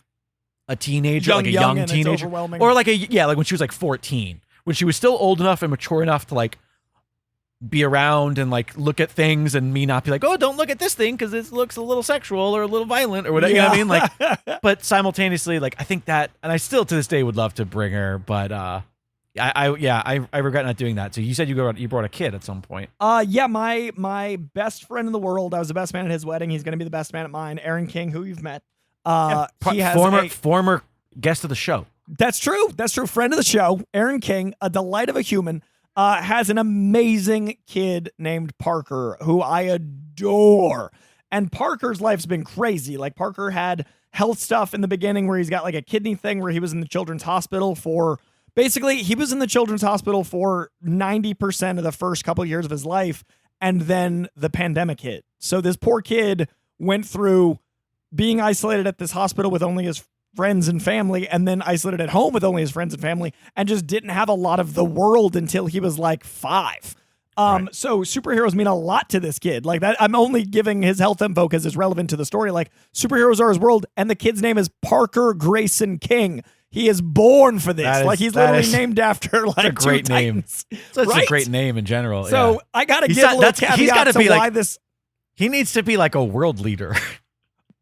a teenager, like a young teenager, or like when she was like 14, when she was still old enough and mature enough to like be around and like look at things, and me not be like, oh, don't look at this thing because it looks a little sexual or a little violent or whatever. Yeah. You know what I mean? Like, but simultaneously, like, I think that, and I still to this day would love to bring her, but I regret not doing that. So you said you brought a kid at some point. Yeah, my best friend in the world. I was the best man at his wedding. He's going to be the best man at mine. Aaron King, who you've met. He has former guest of the show. That's true. Friend of the show, Aaron King, a delight of a human. Has an amazing kid named Parker, who I adore. And Parker's life's been crazy. Like, Parker had health stuff in the beginning where he's got like a kidney thing where he was in the children's hospital for, basically, he was in the children's hospital for 90% of the first couple of years of his life. And then the pandemic hit. So this poor kid went through being isolated at this hospital with only his friends and family, and then isolated at home with only his friends and family, and just didn't have a lot of the world until he was like 5. Right. So superheroes mean a lot to this kid. Like, that, I'm only giving his health info because it's relevant to the story. Like, superheroes are his world, and the kid's name is Parker Grayson King. He is born for this. He's literally named after like a great name. That's right? a great name in general. So yeah. I gotta give a little caveat to why this. He needs to be like a world leader.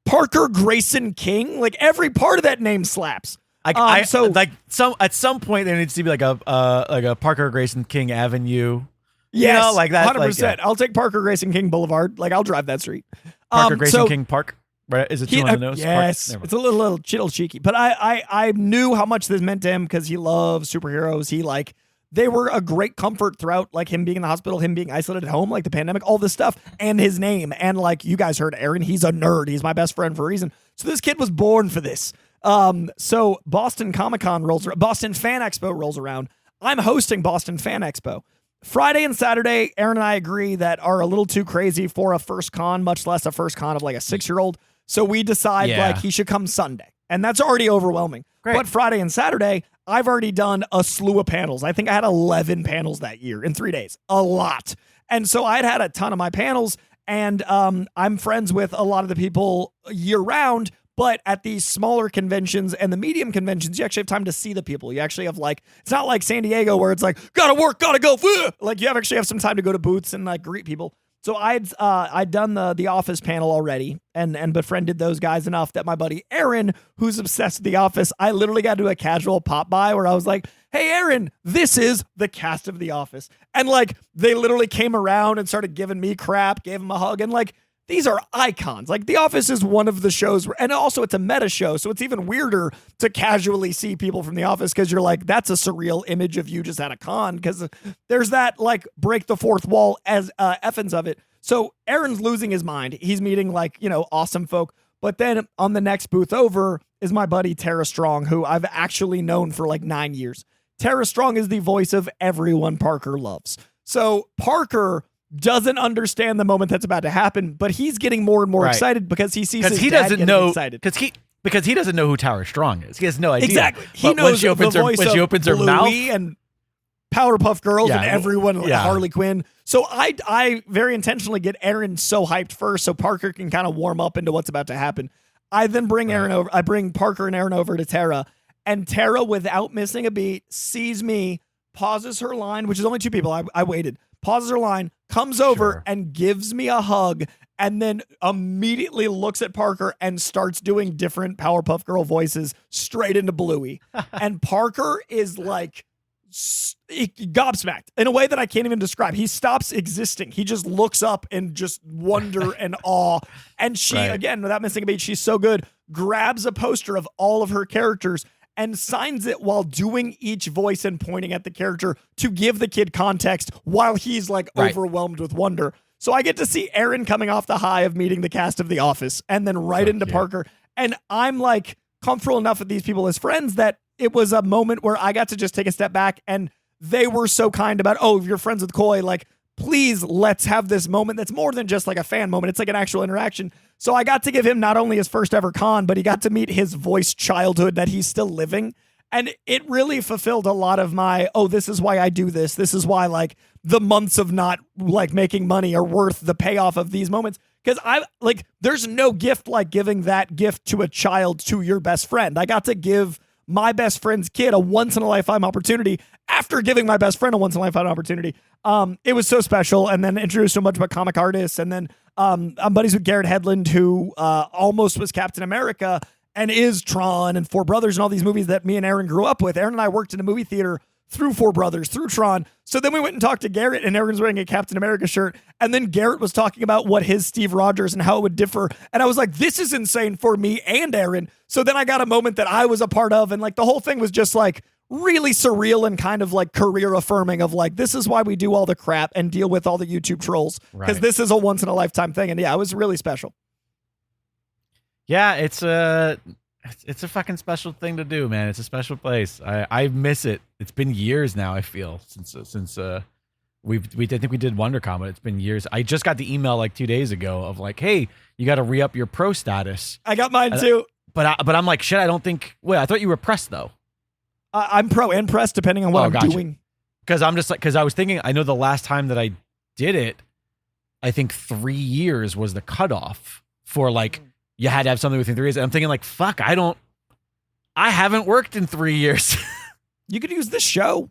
Parker Grayson King. Like every part of that name slaps. At some point there needs to be like a Parker Grayson King Avenue. Yes, you know, like that. 100%. Like, I'll take Parker Grayson King Boulevard. Like I'll drive that street. Parker Grayson King Park. Right? Is it too on the nose? Yes, it's a little cheeky. But I knew how much this meant to him because he loves superheroes. They were a great comfort throughout, like him being in the hospital, him being isolated at home, like the pandemic, all this stuff, and his name. And like you guys heard, Aaron, he's a nerd. He's my best friend for a reason. So this kid was born for this. So Boston Comic-Con Boston Fan Expo rolls around. I'm hosting Boston Fan Expo. Friday and Saturday, Aaron and I agree that are a little too crazy for a first con, much less a first con of like a 6-year-old. So we decide like he should come Sunday. And that's already overwhelming. Great. But Friday and Saturday, I've already done a slew of panels. I think I had 11 panels that year in 3 days. A lot. And so I'd had a ton of my panels, and I'm friends with a lot of the people year round. But at these smaller conventions and the medium conventions, you actually have time to see the people. You actually have like, it's not like San Diego where it's like, gotta work, gotta go. Like you actually have some time to go to booths and like greet people. So I'd done the Office panel already and befriended those guys enough that my buddy Aaron, who's obsessed with The Office, I literally got to do a casual pop by where I was like, hey, Aaron, this is the cast of The Office. And like, they literally came around and started giving me crap, gave him a hug. And like, these are icons. Like The Office is one of the shows and also it's a meta show. So it's even weirder to casually see people from The Office because you're like, that's a surreal image of you just at a con because there's that like break the fourth wall as effins of it. So Aaron's losing his mind. He's meeting like, awesome folk. But then on the next booth over is my buddy Tara Strong, who I've actually known for like 9 years. Tara Strong is the voice of everyone Parker loves. So Parker doesn't understand the moment that's about to happen, but he's getting more and more excited because he sees his dad getting excited. Because he doesn't know who Tara Strong is. He has no idea. Exactly. He knows the voice when she opens her mouth and Powerpuff Girls and everyone, Harley Quinn. So I very intentionally get Aaron so hyped first so Parker can kind of warm up into what's about to happen. I then bring Aaron over. I bring Parker and Aaron over to Tara, and Tara, without missing a beat, sees me, pauses her line, which is only 2 people. I waited. Pauses her line, comes over and gives me a hug, and then immediately looks at Parker and starts doing different Powerpuff Girl voices straight into Bluey. And Parker is like gobsmacked in a way that I can't even describe. He stops existing. He just looks up in just wonder and awe. And she, again, without missing a beat, she's so good, grabs a poster of all of her characters and signs it while doing each voice and pointing at the character to give the kid context while he's like overwhelmed with wonder. So I get to see Aaron coming off the high of meeting the cast of The Office and then into Parker. And I'm like comfortable enough with these people as friends that it was a moment where I got to just take a step back and they were so kind about, oh, you're friends with Coy, like, please let's have this moment that's more than just like a fan moment. It's like an actual interaction. So I got to give him not only his first ever con, but he got to meet his voice childhood that he's still living. And it really fulfilled a lot of my, oh, this is why I do this. This is why like the months of not like making money are worth the payoff of these moments. Because I like, there's no gift like giving that gift to a child to your best friend. I got to give my best friend's kid a once in a lifetime opportunity after giving my best friend a once in a lifetime opportunity. It was so special. And then introduced so much about comic artists. And then I'm buddies with Garrett Hedlund, who almost was Captain America and is Tron and Four Brothers and all these movies that me and Aaron grew up with. Aaron and I worked in a movie theater through Four Brothers, through Tron. So then we went and talked to Garrett, and Aaron's wearing a Captain America shirt. And then Garrett was talking about what his Steve Rogers and how it would differ. And I was like, this is insane for me and Aaron. So then I got a moment that I was a part of. And like the whole thing was just like really surreal and kind of like career affirming of like, this is why we do all the crap and deal with all the YouTube trolls. Because this is a once in a lifetime thing. And yeah, it was really special. Yeah, it's a fucking special thing to do, man. It's a special place. I miss it. It's been years now, I feel, since I think we did WonderCon, but it's been years. I just got the email like 2 days ago of like, hey, you got to re-up your pro status. I got mine too. But I'm like, shit, I don't think, wait, I thought you were press though. I'm pro and press depending on what I'm doing. Because I'm just like, because I was thinking, I know the last time that I did it, I think 3 years was the cutoff for like, you had to have something within 3 years. And I'm thinking like, fuck, I haven't worked in 3 years. You could use this show.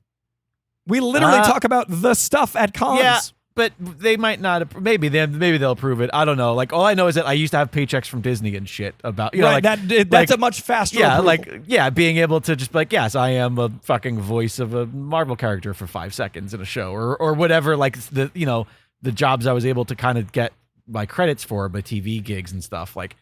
We literally talk about the stuff at cons. Yeah, but they might not. Maybe they'll approve it. I don't know. Like all I know is that I used to have paychecks from Disney and shit about right, like that's a much faster. Yeah, approval. being able to just be like, yes, I am a fucking voice of a Marvel character for 5 seconds in a show or whatever. Like the jobs I was able to kind of get my credits for, my TV gigs and stuff. Like,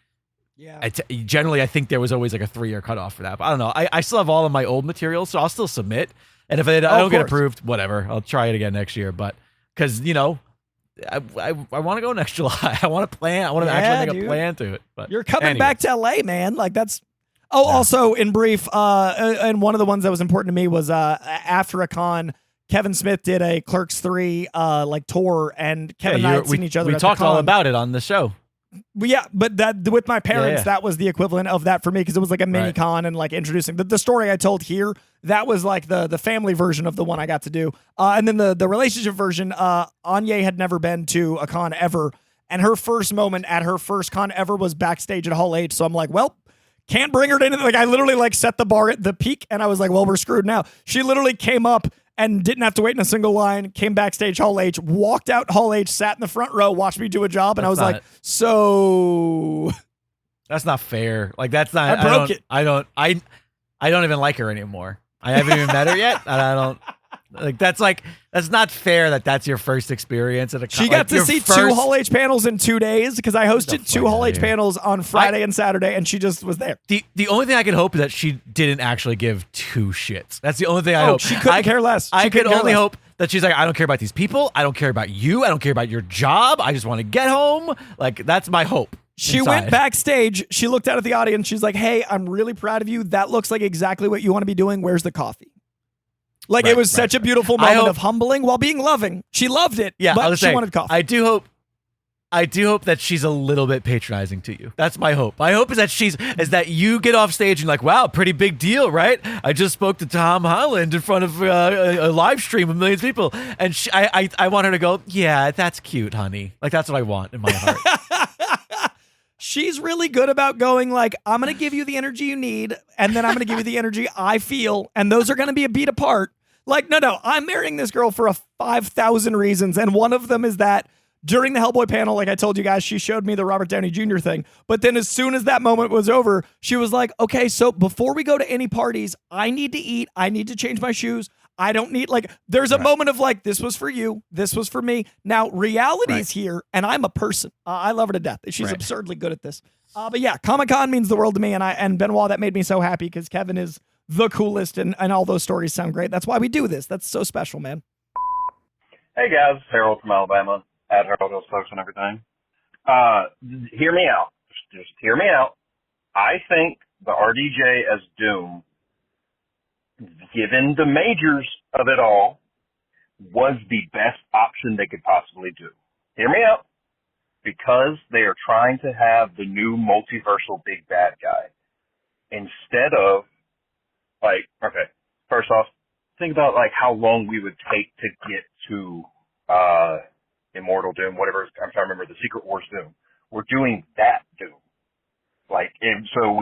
yeah. Generally, I think there was always like a 3-year cutoff for that. But I don't know. I still have all of my old materials, so I'll still submit. And if I don't get approved, whatever. I'll try it again next year. But because I want to go next July. I want to plan. I want to actually make a plan to it. But you're coming back to LA, man. Like that's. Oh, yeah. Also in brief, and one of the ones that was important to me was after a con, Kevin Smith did a Clerks 3 tour, and Kevin and I had seen each other. We at talked the con. all about it on the show. Yeah, but that with my parents, that was the equivalent of that for me because it was like a mini con and like introducing the story I told here. That was like the family version of the one I got to do. And then the relationship version, Anya had never been to a con ever. And her first moment at her first con ever was backstage at Hall H. So I'm like, well, can't bring her to anything. Like I literally like set the bar at the peak and I was like, well, we're screwed now. She literally came up and didn't have to wait in a single line, came backstage Hall H, walked out Hall H, sat in the front row, watched me do a job, and I was like, so... That's not fair. Like, that's not... I broke it. I don't even like her anymore. I haven't even met her yet, and I don't... That's not fair that that's your first experience at a con. She got to see 2 Hall H panels in 2 days because I hosted 2 Hall H panels on Friday and Saturday, and she just was there. The only thing I can hope is that she didn't actually give 2 shits. That's the only thing I hope. She couldn't care less. I could only hope that she's like, I don't care about these people. I don't care about you. I don't care about your job. I just want to get home. Like, that's my hope. She went backstage. She looked out at the audience. She's like, hey, I'm really proud of you. That looks like exactly what you want to be doing. Where's the coffee? Like, it was such a beautiful moment of humbling while being loving. She loved it, but she wanted coffee. I do hope that she's a little bit patronizing to you. That's my hope. My hope is that you get off stage and like, wow, pretty big deal, right? I just spoke to Tom Holland in front of a live stream of millions of people. And I want her to go, yeah, that's cute, honey. Like, that's what I want in my heart. She's really good about going like, I'm going to give you the energy you need, and then I'm going to give you the energy I feel, and those are going to be a beat apart. Like, no, I'm marrying this girl for 5,000 reasons, and one of them is that during the Hellboy panel, like I told you guys, she showed me the Robert Downey Jr. thing, but then as soon as that moment was over, she was like, okay, so before we go to any parties, I need to eat, I need to change my shoes, I don't need, like, there's a moment of like, this was for you, this was for me. Now, reality's here, and I'm a person. I love her to death. She's absurdly good at this. But yeah, Comic-Con means the world to me, and Benoit, that made me so happy because Kevin is the coolest, and all those stories sound great. That's why we do this. That's so special, man. Hey, guys. Harold from Alabama. At Harold Stokes and everything. Hear me out. Just hear me out. I think the RDJ as Doom, given the majors of it all, was the best option they could possibly do. Hear me out. Because they are trying to have the new multiversal big bad guy. Instead of, like, okay, first off, think about, like, how long we would take to get to Immortal Doom, whatever, I'm trying to remember, the Secret Wars Doom. We're doing that Doom. Like, and so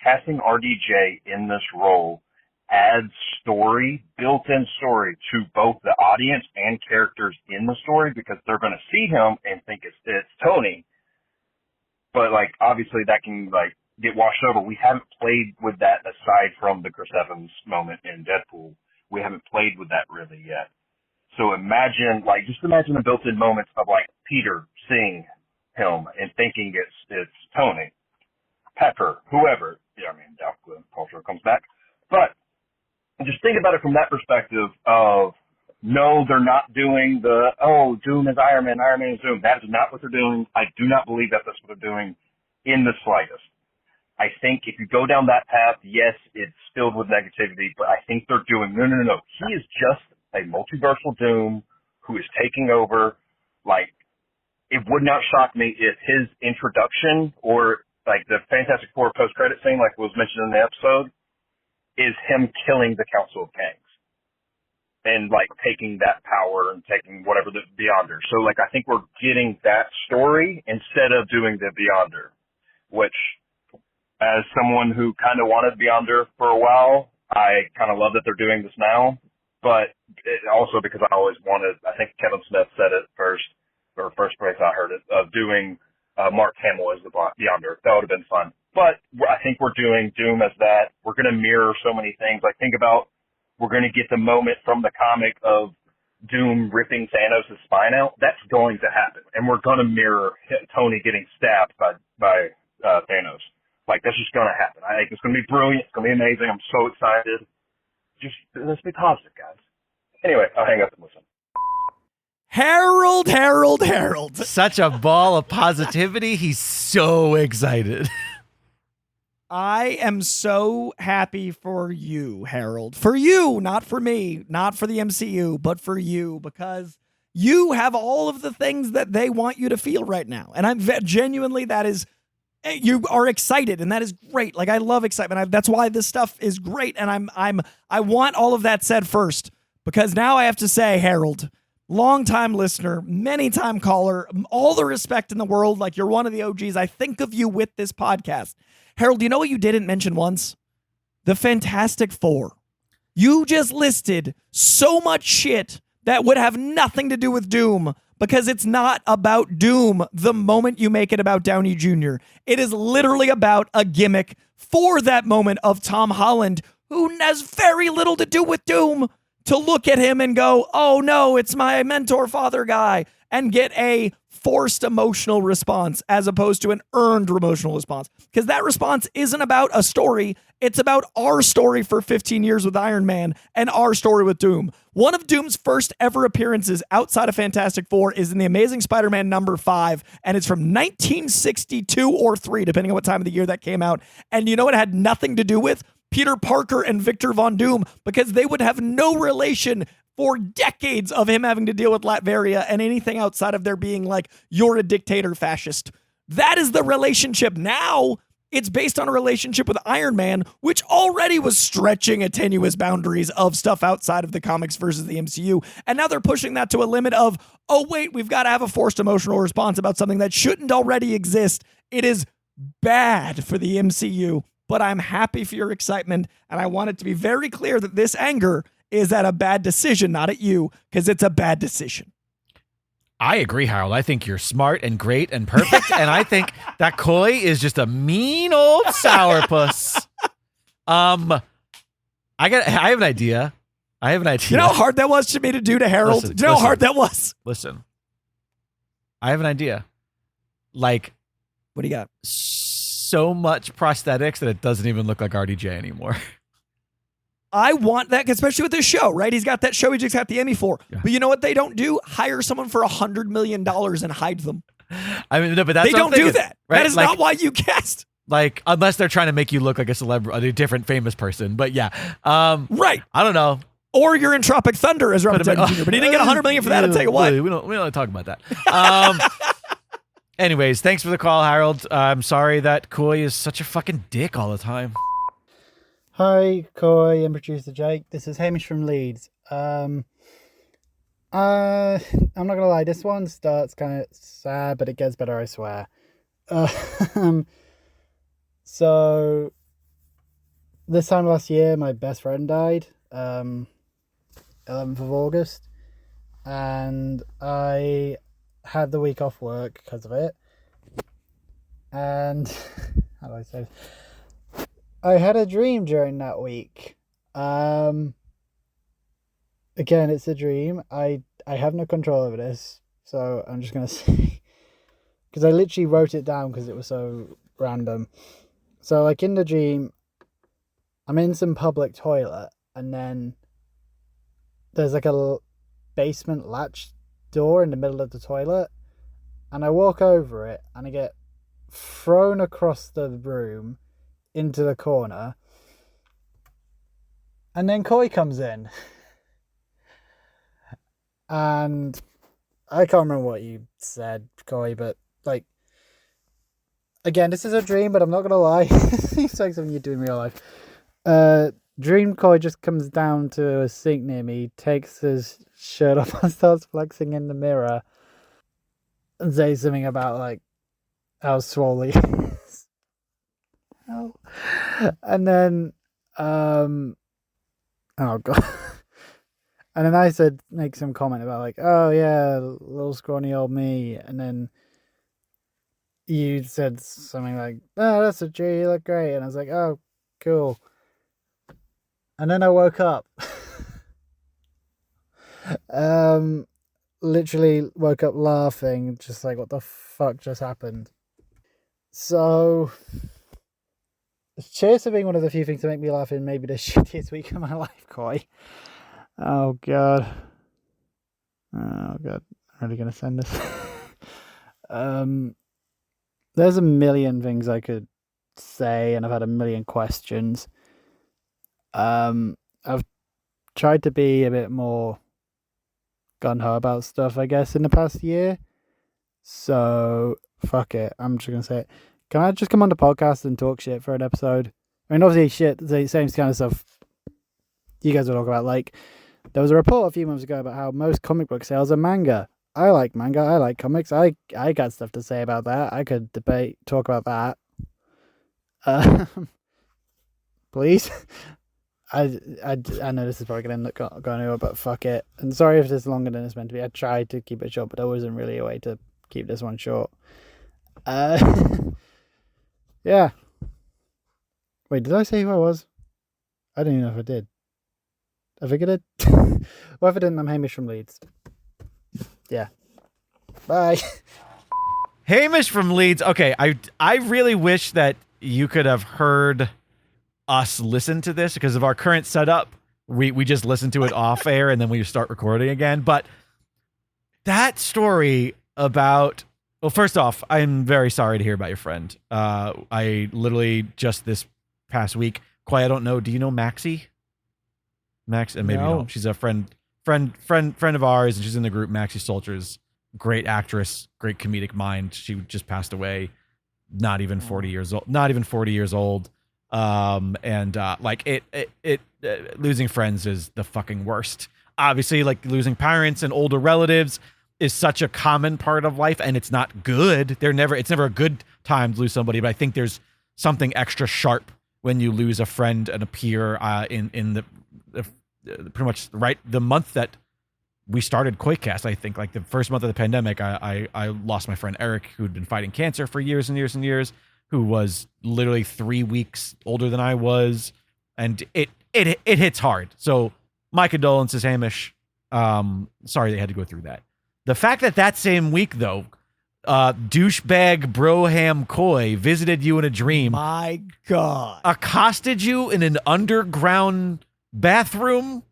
casting RDJ in this role adds story, built-in story to both the audience and characters in the story because they're going to see him and think it's Tony. But, like, obviously that can, like, get washed over. We haven't played with that aside from the Chris Evans moment in Deadpool. We haven't played with that really yet. So just imagine the built-in moments of like Peter seeing him and thinking it's Tony, Pepper, whoever. Yeah, I mean, the culture comes back. But just think about it from that perspective of, no, they're not doing Doom is Iron Man is Doom. That is not what they're doing. I do not believe that's what they're doing in the slightest. I think if you go down that path, yes, it's filled with negativity, but I think they're doing, no. He is just a multiversal Doom who is taking over. Like, it would not shock me if his introduction or like the Fantastic Four post-credit scene, like was mentioned in the episode, is him killing the Council of Kangs and like taking that power and taking whatever the Beyonder. So like, I think we're getting that story instead of doing the Beyonder, which as someone who kind of wanted Beyonder for a while, I kind of love that they're doing this now. but also because I always wanted, I think Kevin Smith said it first place I heard it, of doing Mark Hamill as the Beyonder. That would have been fun. But I think we're doing Doom as that. We're going to mirror so many things. Like, think about, we're going to get the moment from the comic of Doom ripping Thanos' spine out. That's going to happen. And we're going to mirror Tony getting stabbed by Thanos. Like, that's just going to happen. I think it's going to be brilliant. It's going to be amazing. I'm so excited. Just, let's be positive, guys. Anyway, I'll hang up and listen. Harold. Such a ball of positivity. He's so excited. I am so happy for you, Harold. For you, not for me, not for the MCU, but for you, because you have all of the things that they want you to feel right now. And I'm genuinely, that is, you are excited, and that is great. Like, I love excitement. That's why this stuff is great. And I want all of that said first, because now I have to say, Harold, long-time listener, many-time caller, all the respect in the world. Like, you're one of the OGs. I think of you with this podcast. Harold, you know what you didn't mention once? The Fantastic Four. You just listed so much shit that would have nothing to do with Doom, because it's not about Doom the moment you make it about Downey Jr. It is literally about a gimmick for that moment of Tom Holland, who has very little to do with Doom, to look at him and go, oh no, it's my mentor father guy, and get a forced emotional response as opposed to an earned emotional response. Because that response isn't about a story. It's about our story for 15 years with Iron Man and our story with Doom. One of Doom's first ever appearances outside of Fantastic Four is in The Amazing Spider-Man #5, and it's from 1962 or 3, depending on what time of the year that came out. And you know what it had nothing to do with? Peter Parker and Victor Von Doom, because they would have no relation for decades of him having to deal with Latveria and anything outside of there being like, you're a dictator fascist. That is the relationship. Now it's based on a relationship with Iron Man, which already was stretching a tenuous boundaries of stuff outside of the comics versus the MCU. And now they're pushing that to a limit of, oh wait, we've got to have a forced emotional response about something that shouldn't already exist. It is bad for the MCU, but I'm happy for your excitement. And I want it to be very clear that this anger is at a bad decision, not at you, because it's a bad decision. I agree, Harold. I think you're smart and great and perfect, and I think that Coy is just a mean old sourpuss. I have an idea. You know how hard that was to me to do to Harold? Do you know how hard that was? Listen. I have an idea. Like, what do you got? So much prosthetics that it doesn't even look like RDJ anymore. I want that, especially with this show, right? He's got that show he just got the Emmy for. Yeah. But you know what they don't do? Hire someone for $100 million and hide them. I mean, no, but that's they don't do that. Right? That is not why you cast. Like, unless they're trying to make you look like a celebrity, a different famous person. But yeah, right. I don't know. Or you're in Tropic Thunder as Robert Downey Jr., but he didn't get $100 million for that. I'll tell you what. We don't talk about that. Anyways, thanks for the call, Harold. I'm sorry that Coy is such a fucking dick all the time. Hi, Coy and producer Jake. This is Hamish from Leeds. I'm not gonna lie, this one starts kind of sad, but it gets better, I swear. So this time last year, my best friend died, 11th of August, and I had the week off work because of it. And how do I say this? I had a dream during that week. Again, it's a dream. I have no control over this, so I'm just gonna say, because I literally wrote it down because it was so random. So, like, in the dream, I'm in some public toilet, and then there's like a basement latch door in the middle of the toilet, and I walk over it, and I get thrown across the room into the corner, and then Coy comes in, and I can't remember what you said, Coy, but like, again, this is a dream, but I'm not gonna lie, it's like something you do in real life. Dream Coy just comes down to a sink near me, takes his shirt off and starts flexing in the mirror and says something about like how swole he is. And then, oh god. And then I said, make some comment about like, oh yeah, little scrawny old me. And then you said something like, oh, that's a G, you look great. And I was like, oh, cool. And then I woke up. Literally woke up laughing, just like, what the fuck just happened? So, cheers for being one of the few things to make me laugh in maybe the shittiest week of my life, Koi. Oh god. Oh god. I'm really gonna send this. There's a million things I could say, and I've had a million questions. I've tried to be a bit more gung-ho about stuff, I guess, in the past year. So, fuck it. I'm just gonna say it. Can I just come on the podcast and talk shit for an episode? I mean, obviously, shit, the same kind of stuff you guys will talk about. Like, there was a report a few months ago about how most comic book sales are manga. I like manga. I like comics. I got stuff to say about that. I could talk about that. Please. I know this is probably going to end up going over, but fuck it. And sorry if this is longer than it's meant to be. I tried to keep it short, but there wasn't really a way to keep this one short. Yeah. Wait, did I say who I was? I don't even know if I did. I figured it. Well, if I didn't, I'm Hamish from Leeds. Yeah. Bye. Hamish from Leeds. Okay, I really wish that you could have heard us listen to this, because of our current setup. We just listen to it off air and then we start recording again. But that story about, well, first off, I'm very sorry to hear about your friend. I literally just this past week, Quay, I don't know. Do you know Maxie? Max, and maybe No. you don't. She's a friend of ours, and she's in the group. Maxie Solters, great actress, great comedic mind. She just passed away, not even 40 years old. Not even 40 years old. Like losing friends is the fucking worst. Obviously, like losing parents and older relatives is such a common part of life, and it's not good. It's never a good time to lose somebody, but I think there's something extra sharp when you lose a friend and a peer in the pretty much right the month that we started Koicast. I think like the first month of the pandemic, I lost my friend Eric, who'd been fighting cancer for years and years and years, who was literally 3 weeks older than I was, and it hits hard. So my condolences, Hamish. Sorry they had to go through that. The fact that same week though, douchebag Broham Coy visited you in a dream, My God. accosted you in an underground bathroom,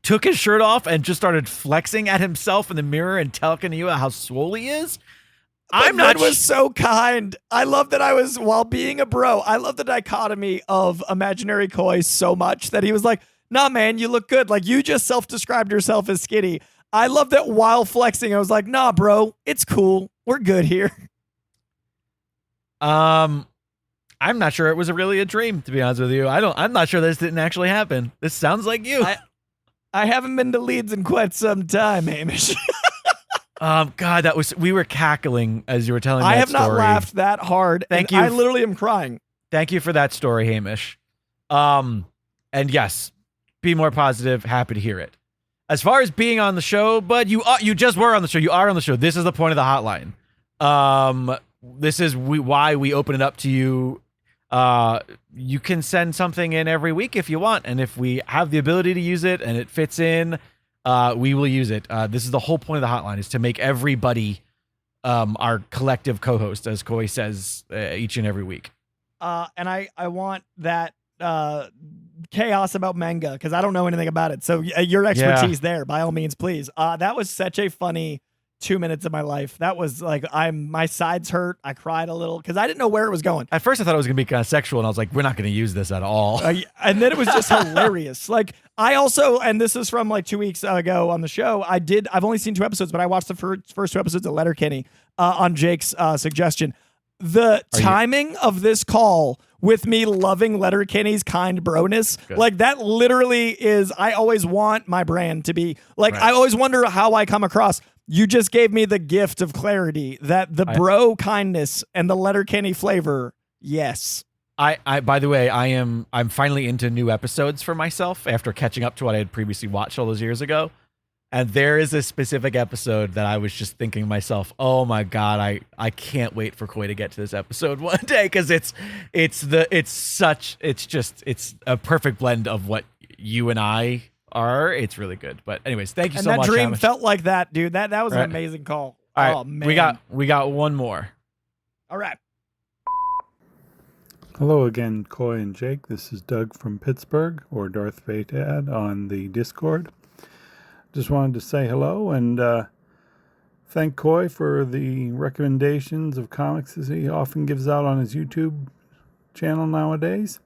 took his shirt off, and just started flexing at himself in the mirror and telling you how swole he is. That was so kind. I love that while being a bro, I love the dichotomy of imaginary Koi so much that he was like, nah, man, you look good. Like, you just self-described yourself as skinny. I love that while flexing, I was like, nah, bro, it's cool. We're good here. I'm not sure it was really a dream, to be honest with you. I'm not sure this didn't actually happen. This sounds like you. I haven't been to Leeds in quite some time, Hamish. God, we were cackling as you were telling that story. I have not laughed that hard. Thank you. I literally am crying. Thank you for that story, Hamish. And yes, be more positive. Happy to hear it. As far as being on the show, but you just were on the show. You are on the show. This is the point of the hotline. This is why we open it up to you. You can send something in every week if you want, and if we have the ability to use it and it fits in, we will use it. This is the whole point of the hotline, is to make everybody our collective co-host, as Koi says, each and every week. And I want that chaos about manga, because I don't know anything about it. So your expertise there, by all means, please. That was such a funny 2 minutes of my life. That was like, my sides hurt. I cried a little because I didn't know where it was going. At first I thought it was going to be kind of sexual, and I was like, we're not going to use this at all. And then it was just hilarious. Like, I also, and this is from like 2 weeks ago on the show, I've only seen 2 episodes, but I watched the first 2 episodes of Letterkenny on Jake's suggestion. The timing of this call with me loving Letterkenny's kind broness, like that literally is, I always want my brand to be like, I always wonder how I come across. You just gave me the gift of clarity that the bro kindness and the Letterkenny flavor. Yes. I by the way, I'm finally into new episodes for myself after catching up to what I had previously watched all those years ago. And there is a specific episode that I was just thinking to myself, oh my God, I can't wait for Koi to get to this episode one day, because it's a perfect blend of what you and I are. It's really good. But anyways, thank you so much. And that dream Hamish. felt like that, dude. That was an Right. amazing call. All right, Oh man. we got one more. All right. Hello again, Koi and Jake. This is Doug from Pittsburgh, or Darth Vadad on the Discord. Just wanted to say hello and thank Koi for the recommendations of comics that he often gives out on his YouTube channel nowadays.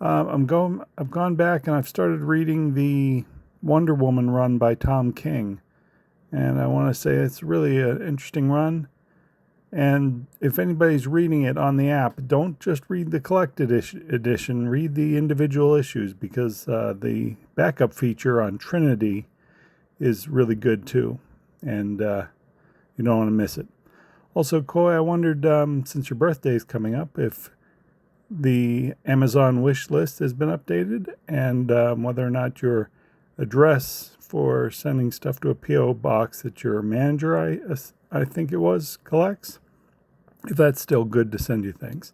I've gone back and I've started reading the Wonder Woman run by Tom King, and I want to say it's really an interesting run. And if anybody's reading it on the app, don't just read the collected edition, read the individual issues, because the backup feature on Trinity is really good too, and you don't want to miss it. Also, Koi, I wondered, since your birthday is coming up, if the Amazon wish list has been updated, and whether or not your address for sending stuff to a P.O. box that your manager, I think it was, collects, if that's still good to send you things.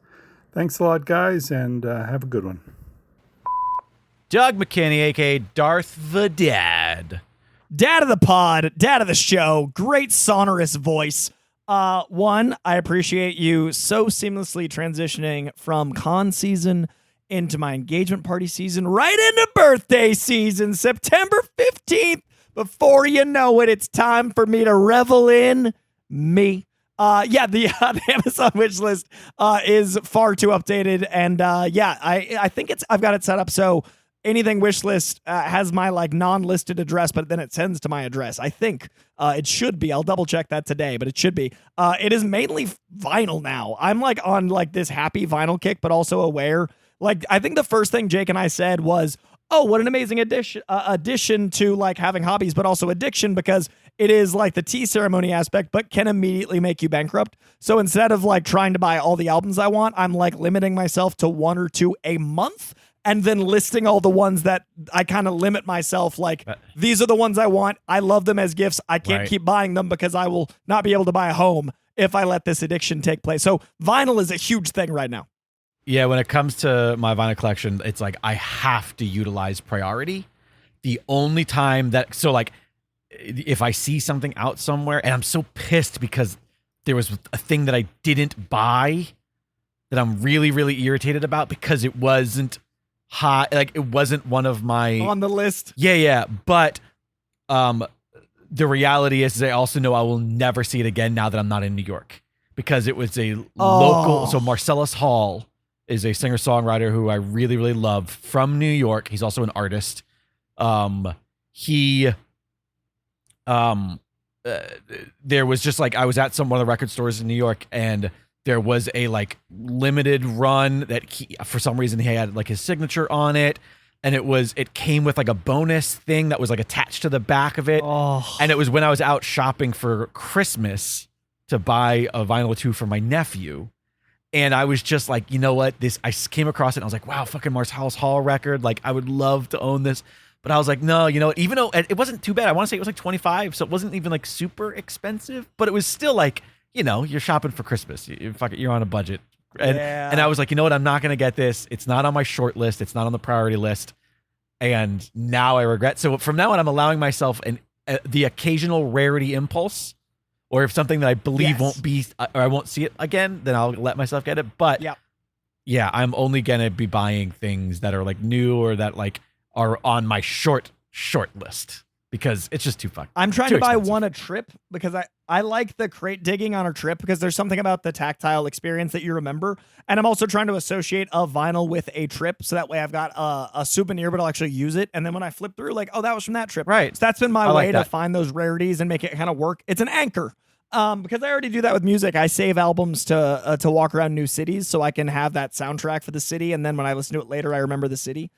Thanks a lot, guys, and have a good one. Doug McKinney, aka Darth Vadad. Dad of the pod, dad of the show, great sonorous voice. One, I appreciate you so seamlessly transitioning from con season into my engagement party season, right into birthday season, September 15th. Before you know it, it's time for me to revel in me. The Amazon wish list is far too updated, and I think I've got it set up so anything wish list has my like non-listed address, but then it sends to my address. I think it should be. I'll double check that today, but it should be. It is mainly vinyl now. I'm like on like this happy vinyl kick, but also aware. Like I think the first thing Jake and I said was, "Oh, what an amazing addition to like having hobbies, but also addiction," because it is like the tea ceremony aspect, but can immediately make you bankrupt. So instead of like trying to buy all the albums I want, I'm like limiting myself to one or two a month, and then listing all the ones that I kind of limit myself. Like, these are the ones I want. I love them as gifts. I can't keep buying them because I will not be able to buy a home if I let this addiction take place. So vinyl is a huge thing right now. Yeah, when it comes to my vinyl collection, it's like I have to utilize priority. The only time that, so like, if I see something out somewhere, and I'm so pissed because there was a thing that I didn't buy that I'm really, really irritated about because it wasn't high, like it wasn't one of my on the list. Yeah, but the reality is I also know I will never see it again now that I'm not in New York, because it was a local. So Marcellus Hall is a singer-songwriter who I really, really love from New York. He's also an artist. There was just like, I was at one of the record stores in New York, and there was a like limited run that for some reason he had like his signature on it, and it came with like a bonus thing that was like attached to the back of it. And it was when I was out shopping for Christmas to buy a vinyl or two for my nephew. And I was just like, you know what? I came across it and I was like, wow, fucking Marcellus Hall record. Like, I would love to own this. But I was like, no, you know what? Even though it wasn't too bad, I want to say it was like $25, so it wasn't even like super expensive, but it was still like, you know, you're shopping for Christmas. You're on a budget. And I was like, you know what? I'm not going to get this. It's not on my short list. It's not on the priority list. And now I regret. So from now on, I'm allowing myself the occasional rarity impulse, or if something that I believe won't be, or I won't see it again, then I'll let myself get it. But yeah, I'm only going to be buying things that are like new or that like are on my short list, because it's just too fucking. I'm trying to buy one a trip because I like the crate digging on a trip, because there's something about the tactile experience that you remember. And I'm also trying to associate a vinyl with a trip, so that way I've got a souvenir, but I'll actually use it. And then when I flip through, like, oh, that was from that trip. Right. So that's been my way to find those rarities and make it kind of work. It's an anchor. Because I already do that with music. I save albums to walk around new cities, so I can have that soundtrack for the city. And then when I listen to it later, I remember the city.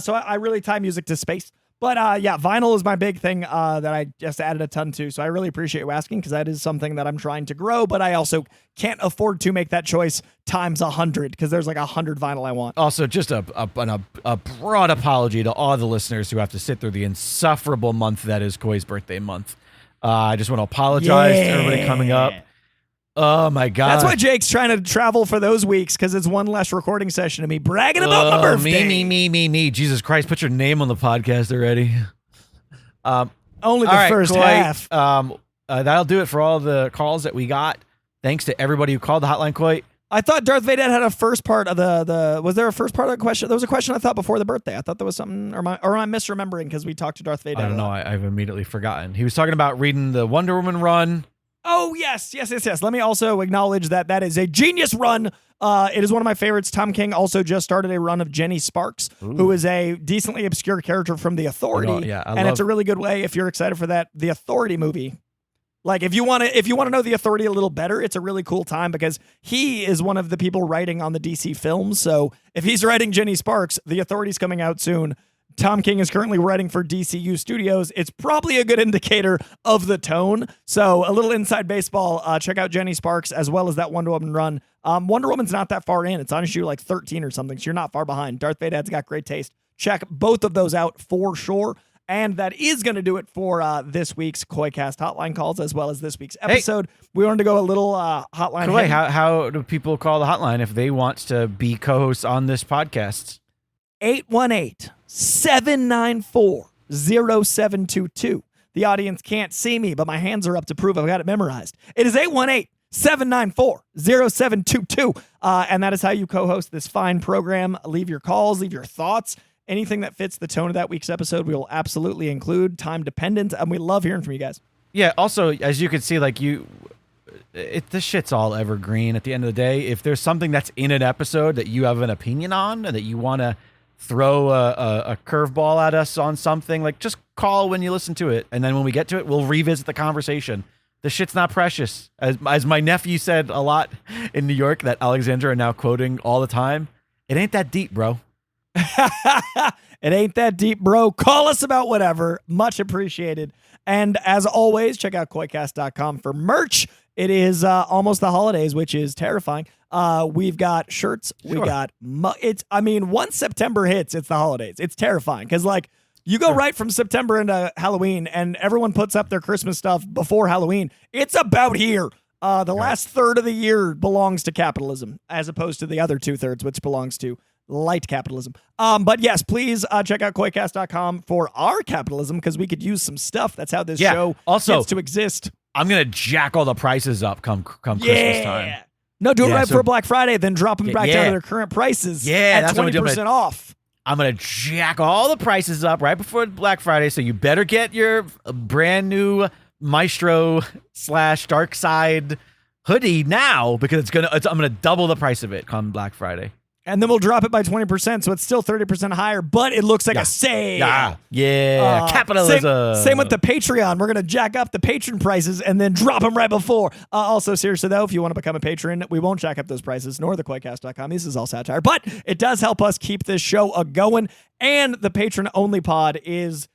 So I really tie music to space. But yeah, vinyl is my big thing that I just added a ton to. So I really appreciate you asking because that is something that I'm trying to grow, but I also can't afford to make that choice times 100 because there's like 100 vinyl I want. Also, just a broad apology to all the listeners who have to sit through the insufferable month that is Koi's birthday month. I just want to apologize to everybody coming up. Oh my God. That's why Jake's trying to travel for those weeks because it's one less recording session of me bragging about my birthday. Me. Jesus Christ, put your name on the podcast already. Only the first Koi, half. That'll do it for all the calls that we got. Thanks to everybody who called the hotline, Koi. I thought Darth Vadad had a first part of the. Was there a first part of the question? There was a question I thought before the birthday. I thought there was something, or am I misremembering because we talked to Darth Vadad? I don't know. I've immediately forgotten. He was talking about reading the Wonder Woman run. Oh, yes. Let me also acknowledge that is a genius run. It is one of my favorites. Tom King also just started a run of Jenny Sparks, who is a decently obscure character from The Authority. It's a really good way if you're excited for that The Authority movie. Like if you want to know The Authority a little better, it's a really cool time because he is one of the people writing on the DC films. So if he's writing Jenny Sparks, The Authority's coming out soon. Tom King is currently writing for DCU Studios. It's probably a good indicator of the tone. So a little inside baseball. Check out Jenny Sparks as well as that Wonder Woman run. Wonder Woman's not that far in. It's on issue like 13 or something. So you're not far behind. Darth Vadad's got great taste. Check both of those out for sure. And that is going to do it for this week's KoiCast hotline calls as well as this week's episode. We wanted to go a little hotline. Koi, how do people call the hotline if they want to be co-hosts on this podcast? 818-794-0722. The audience can't see me, but my hands are up to prove I've got it memorized. It is 818-794-0722. And that is how you co-host this fine program. Leave your calls, leave your thoughts. Anything that fits the tone of that week's episode, we will absolutely include, time dependent, and we love hearing from you guys. Yeah, also, as you can see, like this shit's all evergreen at the end of the day. If there's something that's in an episode that you have an opinion on and that you want to throw a curveball at us on something, like just call when you listen to it. And then when we get to it, we'll revisit the conversation. The shit's not precious. As my nephew said a lot in New York that Alexandra are now quoting all the time, it ain't that deep, bro. It ain't that deep, bro. Call us about whatever. Much appreciated. And as always, check out koicast.com for merch. It is almost the holidays, which is terrifying. We've got shirts. We got once September hits, it's the holidays. It's terrifying because like you go right from September into Halloween and everyone puts up their Christmas stuff before Halloween. It's about here. The last third of the year belongs to capitalism as opposed to the other 2/3, which belongs to light capitalism. But yes, please check out koicast.com for our capitalism because we could use some stuff. That's how this show gets to exist. I'm going to jack all the prices up come Christmas time. No, do it right for Black Friday, then drop them back down to their current prices at 20% off. I'm going to jack all the prices up right before Black Friday, so you better get your brand new Maestro / Dark Side hoodie now because I'm going to double the price of it come Black Friday. And then we'll drop it by 20%, so it's still 30% higher, but it looks like a save. Capitalism. Same with the Patreon. We're going to jack up the patron prices and then drop them right before. Also, seriously, though, if you want to become a patron, we won't jack up those prices, nor the koicast.com. This is all satire. But it does help us keep this show going. And the patron-only pod is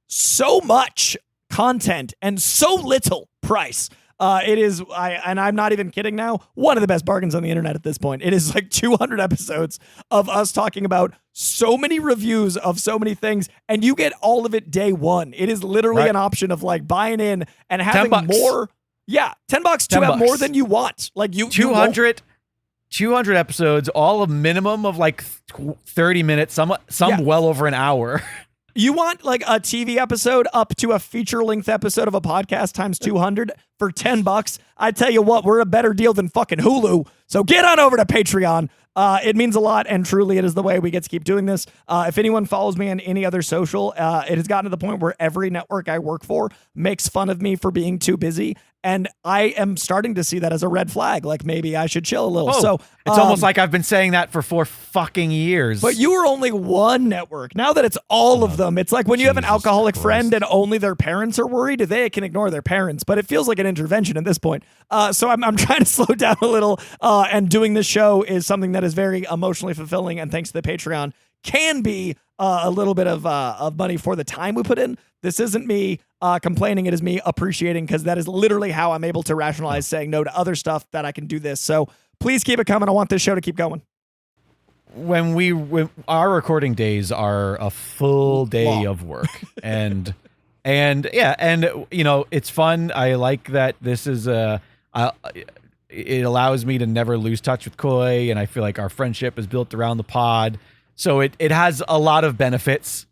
so much content and so little price. It is, and I'm not even kidding now, one of the best bargains on the internet at this point. It is like 200 episodes of us talking about so many reviews of so many things, and you get all of it day one. It is literally an option of like buying in and having more. Yeah, $10 to have more than you want. Like 200 episodes, all a minimum of like 30 minutes, some well over an hour. You want like a TV episode up to a feature-length episode of a podcast times 200 for $10? I tell you what, we're a better deal than fucking Hulu. So get on over to Patreon. It means a lot, and truly it is the way we get to keep doing this. If anyone follows me on any other social, it has gotten to the point where every network I work for makes fun of me for being too busy, and I am starting to see that as a red flag. Like maybe I should chill a little. So it's almost like I've been saying that for 4 fucking years. But you were only one network. Now that it's all of them, it's like when you have an alcoholic friend and only their parents are worried, they can ignore their parents. But it feels like an intervention at this point. So I'm trying to slow down a little. And doing this show is something that is very emotionally fulfilling. And thanks to the Patreon, can be a little bit of money for the time we put in. This isn't me complaining. It is me appreciating, because that is literally how I'm able to rationalize saying no to other stuff that I can do this. So please keep it coming. I want this show to keep going. When our recording days are a full day of work, and it's fun. I like that this is it allows me to never lose touch with Koi, and I feel like our friendship is built around the pod. So it has a lot of benefits.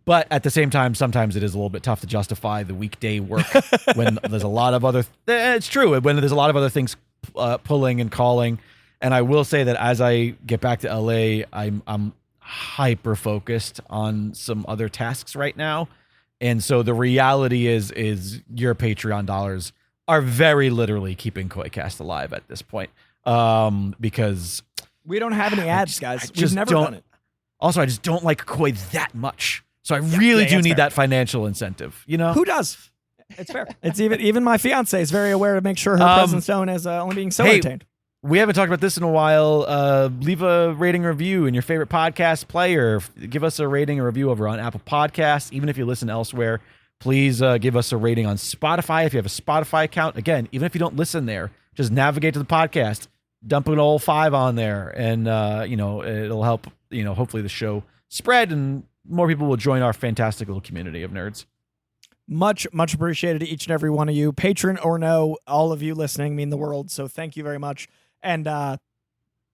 But at the same time, sometimes it is a little bit tough to justify the weekday work when there's a lot of other. It's true, when there's a lot of other things pulling and calling. And I will say that as I get back to LA, I'm hyper focused on some other tasks right now. And so the reality is your Patreon dollars are very literally keeping KoiCast alive at this point. Because we don't have any ads, guys. We've never done it. Also, I just don't like Koi that much. So I really do need that financial incentive, you know? Who does? It's fair. It's even my fiance is very aware to make sure her presence known as only being so entertained. We haven't talked about this in a while. Leave a rating review in your favorite podcast player. Give us a rating or review over on Apple Podcasts. Even if you listen elsewhere, please give us a rating on Spotify if you have a Spotify account. Again, even if you don't listen there, just navigate to the podcast, dump an old 5 on there, and it'll help. Hopefully the show spread and more people will join our fantastic little community of nerds. Much appreciated to each and every one of you, patron or no. All of you listening mean the world. So thank you very much. And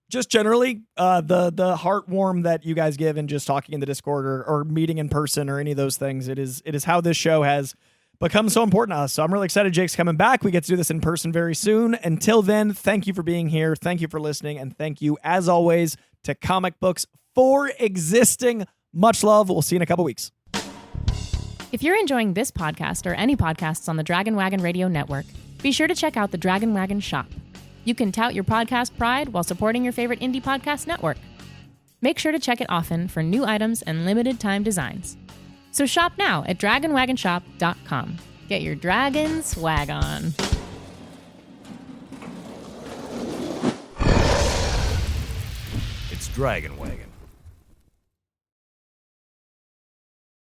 just generally, the heartwarm that you guys give in just talking in the Discord or meeting in person or any of those things, it is how this show has become so important to us. So I'm really excited Jake's coming back. We get to do this in person very soon. Until then, thank you for being here. Thank you for listening. And thank you, as always, to Comic Books for existing. Much love. We'll see you in a couple weeks. If you're enjoying this podcast or any podcasts on the Dragon Wagon Radio Network, be sure to check out the Dragon Wagon shop. You can tout your podcast pride while supporting your favorite indie podcast network. Make sure to check it often for new items and limited time designs. So shop now at dragonwagonshop.com. Get your dragon swag on. It's Dragon Wagon.